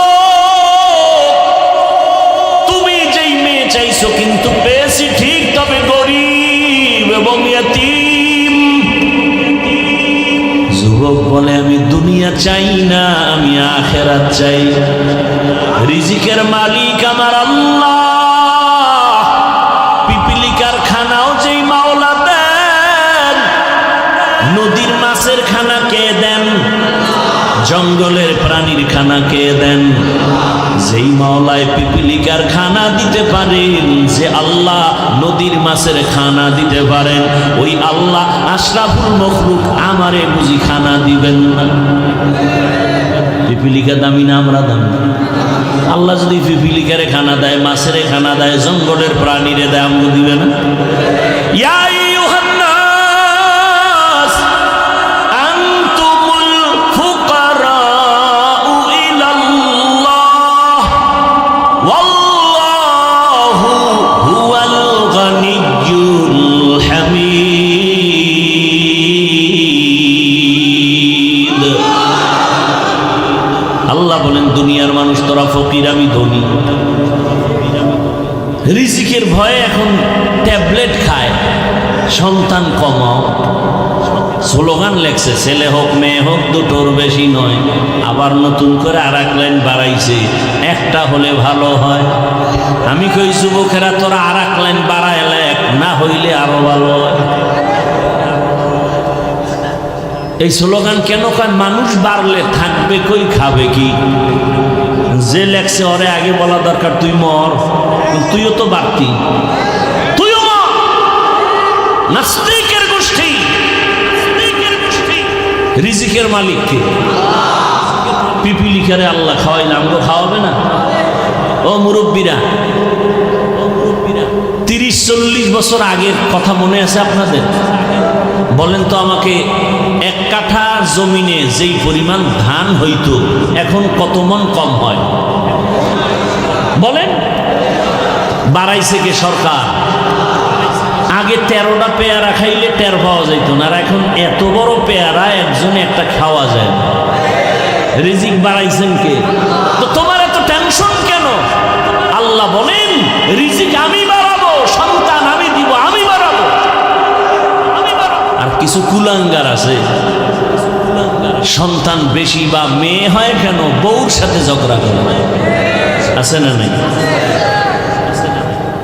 তুমি যেই মেয়ে চাইছো কিন্তু পেয়েছি ঠিক, তবে গরিব এবং ইয়াতীম। যুবক বলে, আমি দুনিয়া চাই না, আমি আখিরাত চাই। রিজিকের মালিক আমার আল্লাহ। পিপিলিকার খানাও যেই মাওলা দেন, নদীর মাছের খানা কে দেন? জঙ্গলের প্রাণীর খানা কে দেন? যেই মাওলায় পিপিলিকার খানা দিতে পারেন, যে আল্লাহ নদীর মাছের খানা দিতে পারেন, ওই আল্লাহ আশরাফুল মখলুক আমারে বুঝি খানা দিবেন না? পিপিলিকা দামি না আমরা দামি? আল্লাহ যদি পিপিলিকারে খানা দেয়, মাছের খানা দেয়, জঙ্গলের প্রাণীরে দেয়, আমগো দিবে না? ইয়া আইয়ুহান নাস আনতুমুল ফুকারাউ ইলাল্লাহ ওয়াল্লাহু হুয়াল গানিয়্যুল হামিদ। আল্লাহ বলেন, দুনিয়ার মানুষ তোরা ফকির, আমি ধনী। রিজিকের ভয়ে এখন ট্যাবলেট খায়, সন্তান কমাও। স্লোগান লেখছে, ছেলে হোক মেয়ে হোক দুটোর বেশি নয়। আবার নতুন করে আর এক লাইন বাড়াইছে, একটা হলে ভালো হয়। আমি কই যুবকেরা তোরা আর এক লাইন বাড়ায় লেখ, না হইলে আরো ভালো হয়। এই স্লোগান কেন কয়? মানুষ বাড়লে থাকবে কই, খাবে কি? যে লেখছে ওরে আগে বলা দরকার, তুই মর, তুইও তো বাড়তি, তুইও মর। নাস্তিকের গোষ্ঠী, রিজিকের মালিককে পিপিলিকারে আল্লাহ খাওয়াইলে আমগো খাওয়াবে না? ও মুরব্বীরা, 30-40 বছর আগের কথা মনে আছে আপনাদের? বলেন তো আমাকে, এক কাঠা জমিনে যেই পরিমাণ ধান হইতো এখন কত মন কম হয়? বলেন। বাড়াইছে কে? সরকার। আগে 13টা পেয়ারা খাইলে টের পাওয়া যাইত না, আর এখন এত বড় পেয়ারা একজনে একটা খাওয়া যায়। রিজিক বাড়াইছেন কে? তো তোমার এত টেনশন কেন? আল্লাহ বলেন, রিজিক আমি বাড়াবো, সন্তান আমি দিব, আমি বাড়াবো। আর কিছু কুলাঙ্গার আছে, সন্তান বেশি বা মেয়ে হয় কেন বউর সাথে ঝগড়া করে, আছে না নাই?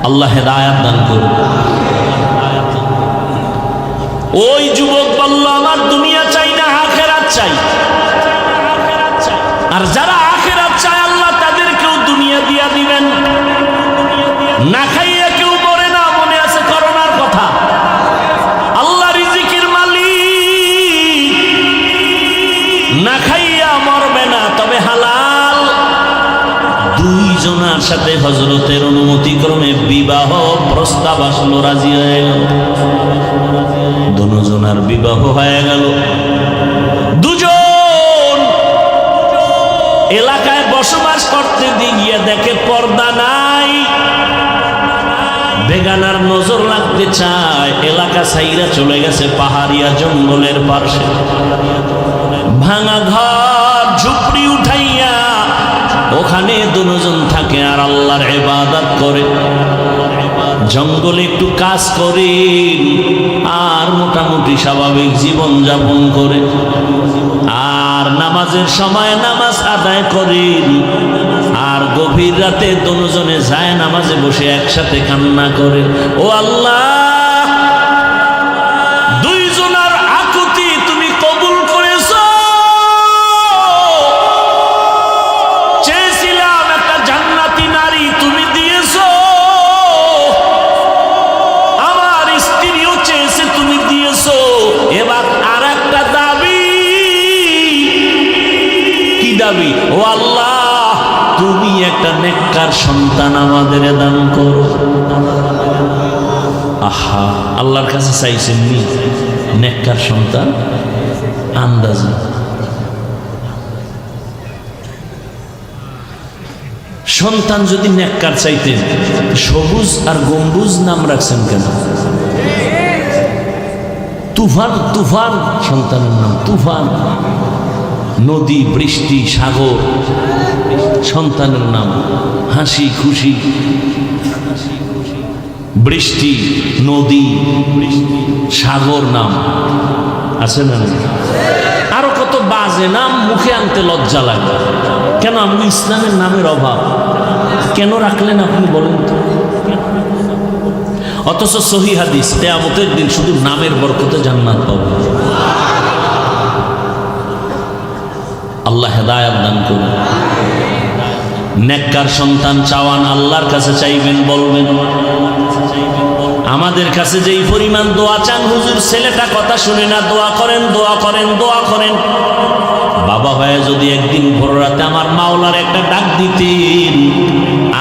আল্লাহ হেদায়াত দান করুন। ওই যুবক বলল, আমার দুনিয়া চাই না, আখিরাত চাই। আর যারা আখিরাত চায় আল্লাহ তাদেরকেও দুনিয়া দিয়া দিবেন। না খাইয়া কেউ মরে না, মনে আছে করোনার কথা? আল্লাহ রিজিকের মালিক, না খাইয়া মরবে না, তবে হালাল। দুইজনার সাথে হযরতের অনুমতি ক্রমে বিবাহ প্রস্তাব আসলো, রাজি হয়ে গেল। দুজনার বিবাহ হয়ে গেল। দুজন এলাকায় বসবাস করতে গিয়ে দেখে পর্দা নাই। বেগানার নজর লাগতে চায়, এলাকা ছাইরা চলে গেছে পাহাড়িয়া জঙ্গলের পাশে। ভাঙা ঘর ঝুপড়ি উঠাইয়া ওখানে দুজন থাকে আর আল্লাহর ইবাদত করে। জঙ্গলে একটু কাজ করেন আর মোটামুটি স্বাভাবিক জীবন যাপন করে, আর নামাজের সময় নামাজ আদায় করেন। আর গভীর রাতে দুজনে যায় নামাজে বসে একসাথে কান্না করে, ও আল্লাহ, দুইজনার আকুতি তুমি কবুল করেছো। চেয়েছিলাম একটা জান্নাতি না সন্তান আমাদের দান করো। আহা, আল্লাহর কাছে চাইছেন নি নেককার সন্তান? আন্দাজে সন্তান যদি নেককার চাইতেন, সবুজ আর গম্বুজ নাম রাখছেন কেন? তুফান, তুফান সন্তানের নাম তুফান। নদী, বৃষ্টি, সাগর সন্তানের নাম। হাসি খুশি, বৃষ্টি, নদী, সাগর নাম আছে না? আরো কত বাজে নাম মুখে আনতে লজ্জা লাগে। কেন? আপনি ইসলামের নামের অভাব কেন রাখলেন আপনি বলেন তো? অথচ সহিহ হাদিস, কিয়ামতের দিন শুধু নামের বরকতে জান্নাত পাবে। আল্লাহ হেদায়েত দান করুন। নেককার সন্তান চাওয়ান, আল্লাহর কাছে চাইবেন, বলবেন। আমাদের কাছে যেই পরিমাণ দোয়া চান, হুজুর ছেলেটা কথা শুনে না, দোয়া করেন, দোয়া করেন, দোয়া করেন। বাবা হয়ে যদি একদিন ভোর রাতে আমার মাওলার একটা ডাক দিতেন,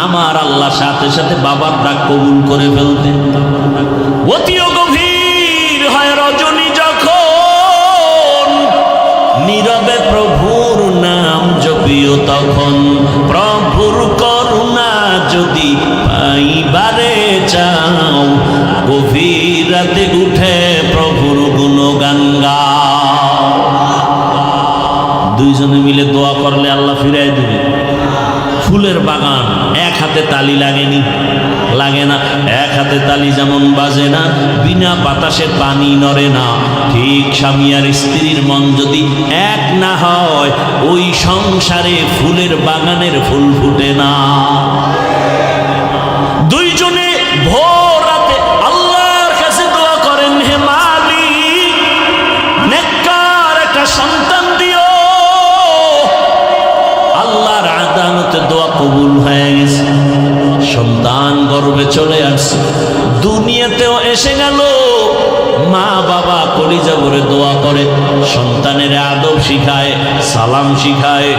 আমার আল্লাহ সাথে সাথে বাবার ডাক কবুল করে ফেলতেন। অতিও গভীর হয় রজনী যখন, নীরবে প্রভুর নাম জপিও তখন। প্রভুর করুণা যদি পাইবারে চাও, গভীর রাতে উঠে প্রভুর গুণগান গাও। দুইজনে মিলে দোয়া করলে আল্লাহ ফিরাই দিবে। ফুলের বাগান, এক হাতে তালি লাগেনি, লাগে না। এক হাতে তালি যেমন বাজে না, বিনা বাতাসে পানি নড়ে না, ঠিক স্বামী আর স্ত্রীর মন যদি এক না হয়, ওই সংসারে ফুলের বাগানের ফুল ফুটে না। দুইজনে ভোর রাতে আল্লাহর কাছে দোয়া করেন, হে মালিক, নেককার একটা সন্তান দিও। আল্লাহর আদালতে দোয়া কবুল হয়ে গেছে, সন্তান গর্ভে চলে আসছে, দুনিয়াতেও এসে গেল। মা বাবা কলিজা ভরে দোয়া করে, সন্তানের আদব শিখায়, সালাম শিখায়।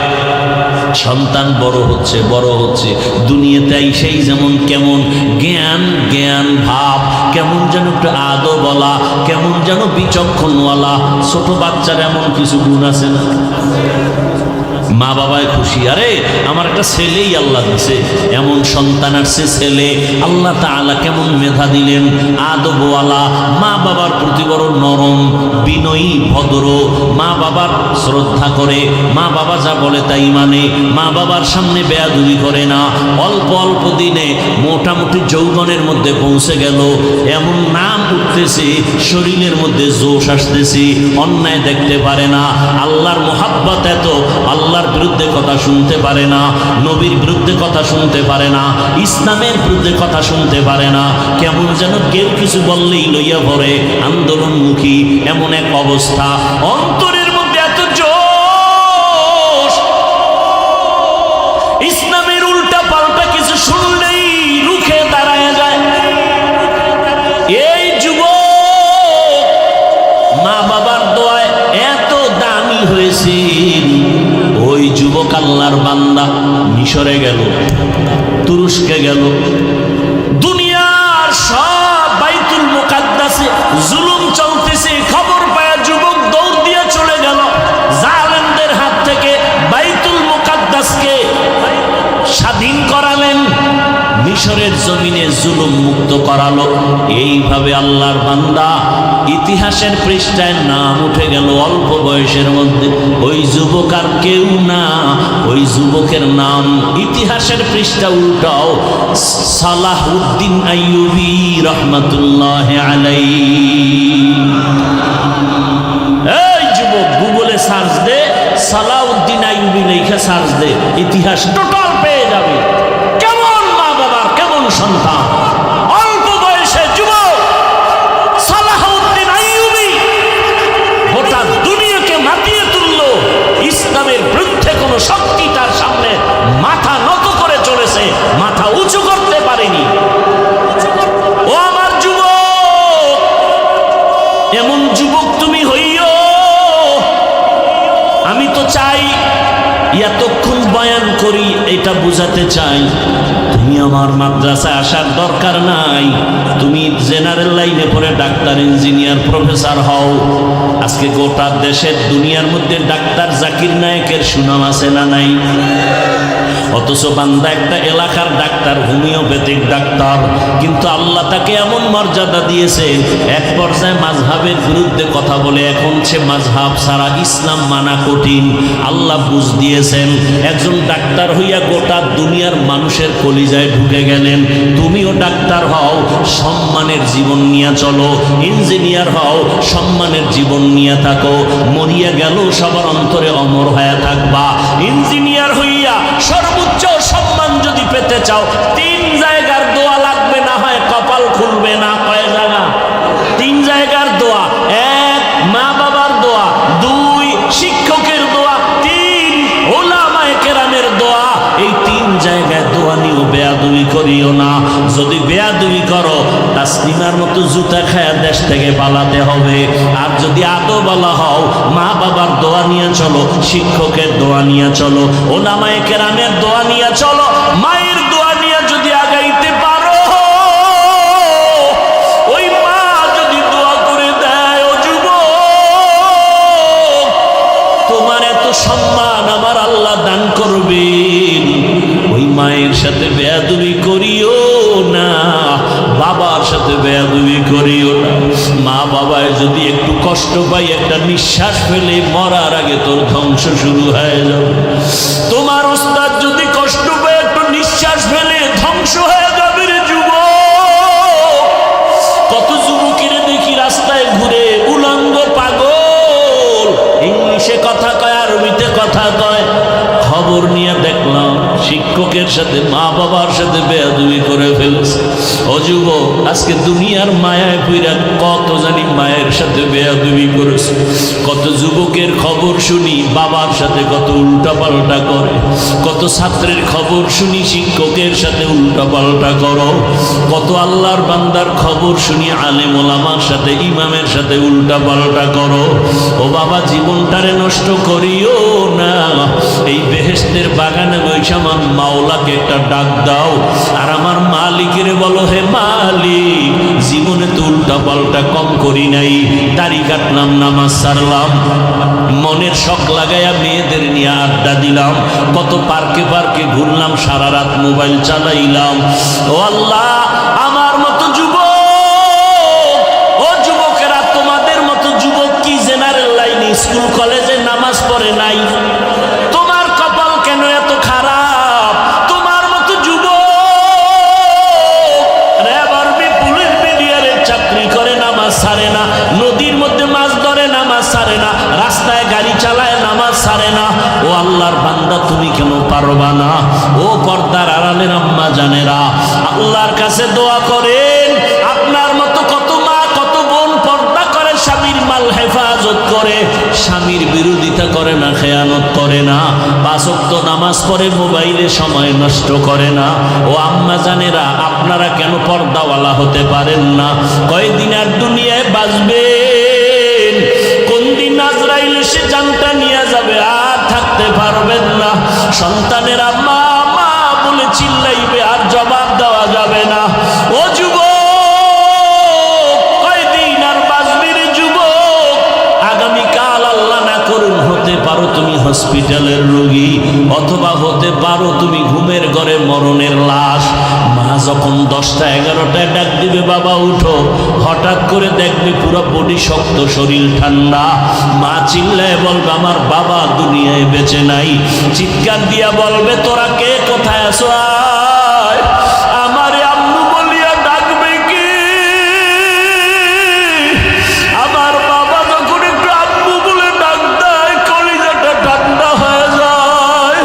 সন্তান বড় হচ্ছে, বড় হচ্ছে, দুনিয়াতে সেই যেমন কেমন জ্ঞান জ্ঞান ভাব, কেমন যেন একটু আদবওয়ালা, কেমন যেন বিচক্ষণওয়ালা। ছোট বাচ্চার এমন কিছু গুণ আছে না? মা বাবায় খুশি, আরে আমার একটা ছেলেই আল্লাহ দিছে, এমন সন্তান আসছে ছেলে। আল্লাহ তাআলা কেমন মেধা দিলেন, আদবওয়ালা, মা বাবার প্রতি বড় নরম, বিনয়ী, ভদ্র, মা বাবার শ্রদ্ধা করে, মা বাবা যা বলে তাই মানে, মা বাবার সামনে বেয়াদবি করে না। অল্প অল্প দিনে মোটামুটি যৌবনের মধ্যে পৌঁছে গেল, এমন নাম উঠতেছে, শরীরের মধ্যে জোশ আসতেছে, অন্যায় দেখতে পারে না। আল্লাহর মোহাব্বত এত, আল্লাহর বিরুদ্ধে কথা শুনতে পারে না, নবীর বিরুদ্ধে কথা শুনতে পারে না, ইসলামের বিরুদ্ধে কথা শুনতে পারে না। কেমন যেন কেউ কিছু বললেই লইয়া পড়ে, আন্দোলনমুখী এমন এক অবস্থা। অন্তরের মধ্যে এত জোশ, ইসলামের উল্টা পাল্টা কিছু শুনলেই রুখে দাঁড়ায় যায়। এই যুবক মা বাবার দোয়ায় এত দামি হয়েছে, ওই যুবক আল্লাহর বান্দা মিশরে গেল, তুরস্কে গেল, দুনিয়ার সব বাইতুল মুকাদ্দাসে জুলুম চলতেছে, খবর পায় যুবক দৌড় দিয়ে চলে গেল, জালেমদের হাত থেকে বাইতুল মুকাদ্দাসকে স্বাধীন করালেন, মিশরের জমিনে জুলুম মুক্ত করালো। এইভাবে আল্লাহর বান্দা ইতিহাসের পৃষ্ঠায় নাম উঠে গেল অল্প বয়সের মধ্যে। ওই যুবক আর কেউ না, ওই যুবকের নাম ইতিহাসের পৃষ্ঠা উল্টাও, সালাহউদ্দিন আইয়ুবী রহমাতুল্লাহ আলাইহি। এই যুবক গুগলে সার্চ দে, সালাহউদ্দিন আইয়ুবী লেখা সার্চ দে, ইতিহাস টোটাল পেয়ে যাবে। কেমন মা বাবার, কেমন সন্তান, অল্প বয়সে যুবক সালাহউদ্দিন আইয়ুবী গোটা দুনিয়াকে মাতিয়ে তুলল। ইসলামের বিরুদ্ধে কোনো শক্তি তার সামনে মাথা নত করে চলেছে, মাথা উঁচু করতে পারেনি। ও আমার যুবক, এমন যুবক তুমি হইও। আমি তো চাই এতক্ষণ বয়ান করি, এটা বুঝাতে চাই, তুমি তুমি আমার মাদ্রাসায় আসার দরকার নাই, তুমি জেনারেল লাইনে পড়ে ডাক্তার, ইঞ্জিনিয়ার, প্রফেসর হও। আজকে গোটা দেশের দুনিয়ার মধ্যে ডাক্তার জাকির নায়েকের সুনাম আছে না নাই? অথচ বান্দা একটা এলাকার ডাক্তার, হোমিওপ্যাথিক ডাক্তার, কিন্তু আল্লাহ তাকে এমন মর্যাদা দিয়েছে, এক পর্যায়ে মাযহাবের বিরুদ্ধে কথা বলে এখন সে মাযহাব ছাড়া ইসলাম মানা কঠিন। আল্লাহ বুঝ দিয়েছেন, একজন ডাক্তার হইয়া গোটা দুনিয়ার মানুষের কলিজায় ঢুকে গেলেন। তুমিও ডাক্তার হও, সম্মানের জীবন নিয়ে চলো, ইঞ্জিনিয়ার হও, সম্মানের জীবন নিয়ে থাকো, মরিয়া গেল সবার অন্তরে অমর হয়ে থাকবা। ইঞ্জিনিয়ার হইয়া সর্বোচ্চ সম্মান যদি পেতে চাও, 3 জায়গার দোয়া লাগবে, না হয় কপাল খুলবে না। কয় জায়গা? 3 জায়গার দোয়া। 1 মা বাবার দোয়া, 2 শিক্ষকের দোয়া, 3 উলামায়ে কেরামের দোয়া। এই 3 জায়গায় দোয়া নিও, বেয়াদবি করিও না। যদি বেয়াদবি করো, তাসলিমার মতো জুতা খায়া দেশ থেকে পালাতে হবে। আর যদি আদওয়ালা হও, মা বাবার দোয়া নিয়ে চলো, শিক্ষকের দোয়া নিয়ে চলো, উলামায়ে কেরামের দোয়া নিয়ে চলো। মায়ের দোয়া নিয়ে যদি আগাইতে পারো, ওই মা যদি দোয়া করে দেয়, ও যুবক, তোমার এত সম্মান আমার আল্লাহ দান করবেন। ওই মায়ের সাথে বেয়াদবি করিও না, বাবার সাথে বেয়াদবি করিও না। মা বাবায় যদি একটু কষ্ট পাই, একটা নিঃশ্বাস ফেলে মরার আগে তোর ধ্বংস শুরু হয়ে যাবে। তোমার ওস্তাদ যদি কষ্ট পায়, একটু নিঃশ্বাস ফেলে ধ্বংস হয়ে যাবে রে যুবক। কত যুবকের দেখি রাস্তায় ঘুরে উলঙ্গ পাগল, ইংলিশে কথা কয়, আরবিতে কথা কয়। খবর নিয়ে দেখলাম শিক্ষকের সাথে, মা বাবার সাথে বেয়াদবি করে ফেলছে। ও যুবক, আজকে দুনিয়ার মায়ায় পইরা কত জানি মায়ের সাথে বেয়াদবি করেছে। কত যুবকের খবর শুনি বাবার সাথে কত উল্টা পাল্টা করে, কত ছাত্রের খবর শুনি শিক্ষকের সাথে উল্টা পাল্টা করো, কত আল্লাহর বান্দার খবর শুনি আলেম ওলামার সাথে, ইমামের সাথে উল্টা পাল্টা করো। ও বাবা, জীবনটারে নষ্ট করিও না। এই বেহেশতের বাগানে বসে আমার মাওলাকে একটা ডাক দাও, আর আমার মালিকের বলো, হে মালিক, জীবনে তো উল্টা পাল্টা কম করি নাই। দাড়ি কাটলাম, নামাজ ছাড়লাম, মনের শখ লাগাইয়া মেয়েদের নিয়ে আড্ডা দিলাম, কত পার্কে পার্কে ঘুরলাম, সারা রাত মোবাইল চালাইলাম। ও আল্লাহ, আমার মতো যুবক, ও যুবকেরা, তোমাদের মতো যুবক কি জেনারেল লাইনে স্কুল কলেজে নামাজ পড়ে নাই? তোমার কপাল কেন এত খারাপ? তোমার মতো যুবক র‍্যাব, আর্মি, পুলিশ, মিডিয়ারের চাকরি করে, নামাজ ছাড়ে না, নদীর মধ্যে মাছ ধরে, নামাজ ছাড়ে না, রাস্তায় গাড়ি চালায়, নামাজ ছাড়ে না। ও আল্লাহর বান্দা, তুমি কেন পারবা না? ও পর্দার আড়ালের আম্মা জানেরা, আল্লাহর কাছে দোয়া করেন। আপনার মতো কত মা, কত বোন পর্দা করে, স্বামীর মাল হেফাজত করে, স্বামীর বিরোধিতা করে না, খেয়ানত করে না, 5 ওয়াক্ত নামাজ পড়ে, মোবাইলে সময় নষ্ট করে না। ও আম্মা জানেরা, আপনারা কেন পর্দাওয়ালা হতে পারেন না? কয়দিন আর দুনিয়ায় বাঁচবেন? কোন দিন আজরাইল এসে জানটা নিয়ে যাবে, আর থাকতে পারবেন না। সন্তানেরা মা মা বলে চিল্লাইবে, আর জবাব দেওয়া যাবে না। ও যুবক, কয়দিন আর বাঁচবি রে যুবক? আগামীকাল আল্লাহ না করুন হতে পারো তুমি হসপিটালের রোগী, অথবা হতে পারো তুমি ঘুমের ঘরে মরণের লাশ। মা যখন 10টা 11টায় ডাক দিবে, বাবা উঠো, হঠাৎ করে দেখবে পুরো বডি শক্ত, শরীর ঠান্ডা। মা চিল্লায় বলবে, আমার বাবা দুনিয়ায় বেঁচে নাই। চিৎকার দিয়া বলবে, তোরা কে, কোথায় আছো? আয়। আমারে আম্মু বলিয়া ডাকবে কি? আমার বাবা যখন একটু আম্মু বলে ডাক দেয়, কলিজাটা ঠান্ডা হয়ে যায়।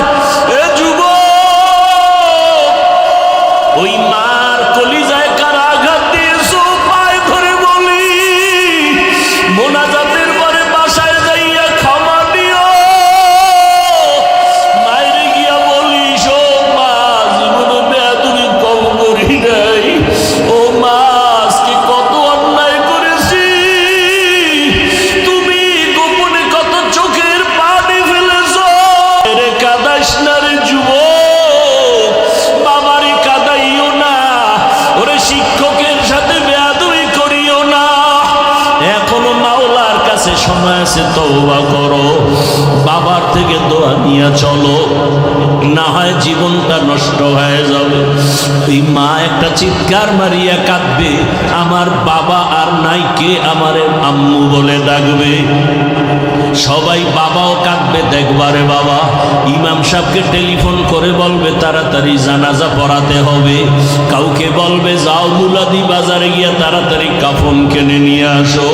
এ যুবক, ওই মার কলিজায় কারা আঘাত দিয়েছো? পায়ে ধরে বলি, মোনাজাতের পরে বাসায় যাইয়া ক্ষমা দিও। মায়ের গিয়া বলিস, ও মা, জীবনে তওবা করো, বাবার থেকে দোয়া নিয়ে চলো, না হয় জীবনটা নষ্ট হয়ে যাবে। এই মা একটা চিৎকার মারিয়া কাঁদবে, আমার বাবা আর নাই, কে আমারে আম্মু বলে ডাকবে। সবাই বাবাও কাঁদবে, দেখবারে বাবা ইমাম সাহেবকে টেলিফোন করে বলবে তাড়াতাড়ি জানাজা পড়াতে হবে, কাউকে বলবে যাও মুলাদি বাজারে গিয়া তাড়াতাড়ি কাফন কিনে নিয়ে আসো,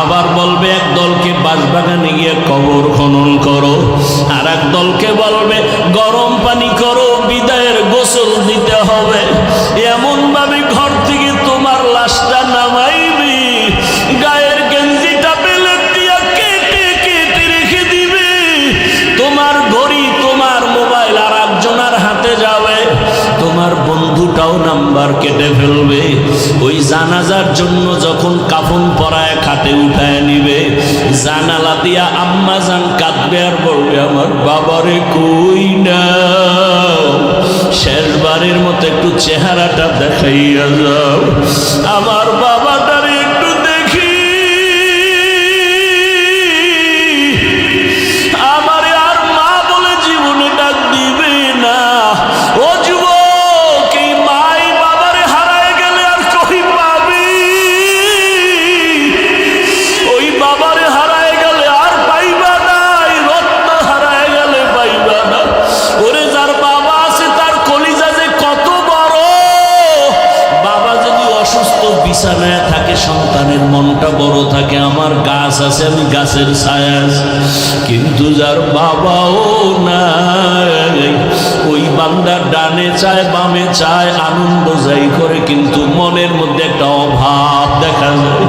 আবার বলবে এক দলকে বাঁশবাগানে গিয়ে কবর খনন করো, আর এক দলকে বলবে গরম পানি করো, বিদায়ের গোসল দিতে হবে। এমন ভাবে ঘর থেকে তোমার লাশটা নামাইবে, গায়ের গেঞ্জিটা বেলে দিয়া কেটে কেটে রেখে দিবে, তোমার ঘড়ি তোমার মোবাইল আর একজনের হাতে যাবে, তোমার বন্ধুটাও নাম্বার কেটে ফেলবে। ওই জানাজার জন্য যখন কাফন পরায় খাটে উঠায় নিবে, জানালা দিয়া আম্মা জান কাঁদবে আর বলবে আমার বাবারে কই না, শেষবারের মতো একটু চেহারাটা দেখাইয়া যাও, আমার বাবাটারে একটু দেখি, আমারে আর মা বলে জীবনে ডাক দিবে না। ও যুবক, এই মাই বাবারে হারায় গেলে আর কই পাবি, ওই বাবারে হারায় গেলে আর পাইবা না, এই রত্ন হারায় গেলে পাইবা না। ওরে যার বাবা আছে তার কলিজা যে কত বড়, বাবা যদি অসুস্থ বিছানায় থাকে সন্তানের মনটা বড় থাকে, আমার গাছ আছে আমি গাছের ছায়া আছে, কিন্তু যার বাবাও নাই, ওই বান্দার ডানে চায় বামে চায় আনন্দ যাই করে, কিন্তু মনের মধ্যে একটা অভাব দেখা যায়।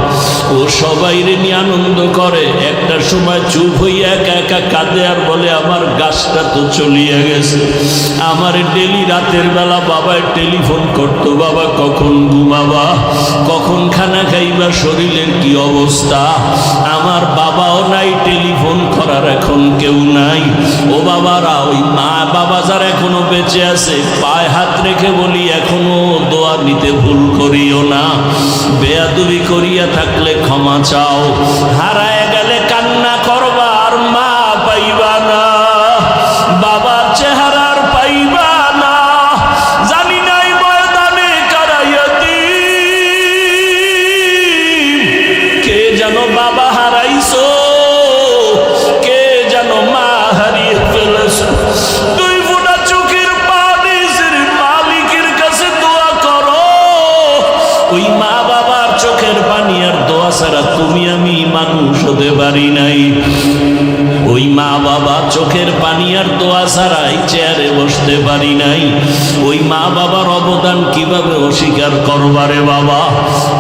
ও সবাইরে নিয়ে আনন্দ করে, একটা সময় চুপ হইয়া একা একা কাঁদে আর বলে আমার গাছটা তো চলিয়া গেছে। আমার ডেলি রাতের বেলা বাবায় টেলিফোন করতো, বাবা কখন ঘুমাবা, কখন খানা খাইবা, শরীরের কি অবস্থা। আমার বাবাও নাই, টেলিফোন করার এখন কেউ নাই। ও বাবারা, ওই মা বাবা যারা এখনো বেঁচে আছে পায়ে হাত রেখে বলি এখনো দোয়া নিতে ভুল করিও না, বেয়াদবি করিয়া থাকলে ক্ষমা চাও, হারায় গেলে কান্না করবা আর মা পাইবা না, বাবার চেহারার পাইবা না। জানি নাই ময়দানে কারাইয়াতি কে যেন বাবা হারাইছো, কে যেন মা হারিয়ে ফেলেছো। দুই ফোঁটা চোখের পানি মালিকের কাছে দোয়া করো, ওই মা বাবার চোখের পানি আর দোয়া ছাড়া তুমি আমি মানুষ হতে পারি নাই। ওই মা বাবা চোখের পানি আর দোয়া ছাড়াই চেয়ারে বসতে পারি নাই। ওই মা বাবার অবদান কিভাবে অস্বীকার করবারে বাবা।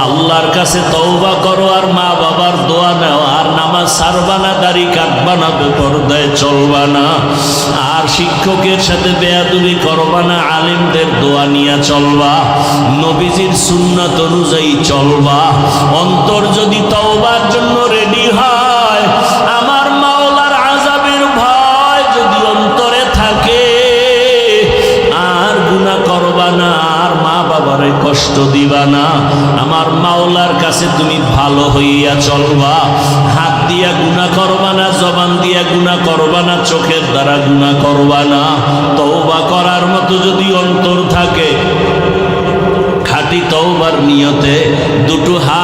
আল্লাহর কাছে তওবা করো আর মা বাবার দোয়া নাও, আর নামাজ ছাড়বা না, দাড়ি কাটবা না, বেপরদায় চলবা না, আর শিক্ষকের সাথে বেয়াদবি করবা না, আলেমদের দোয়া নিয়ে চলবা, নবীজির সুন্নাত অনুযায়ী চলবা। অন্তর যদি তওবার জন্য রেডি হয়, আমার মাওলার আযাবের ভয় যদি অন্তরে থাকে, আর গুনাহ করবা না, আর মা বাবারে কষ্ট দিবা না, আমার মাওলার কাছে তুমি ভালো হইয়া চলবা। হাত দিয়া গুনাহ করবা না, জবান দিয়া গুনাহ করবা না, চোখের দ্বারা গুনাহ করবা না। তওবা করার মতো যদি অন্তর থাকে, খাঁটি তওবার নিয়তে দুটো হাত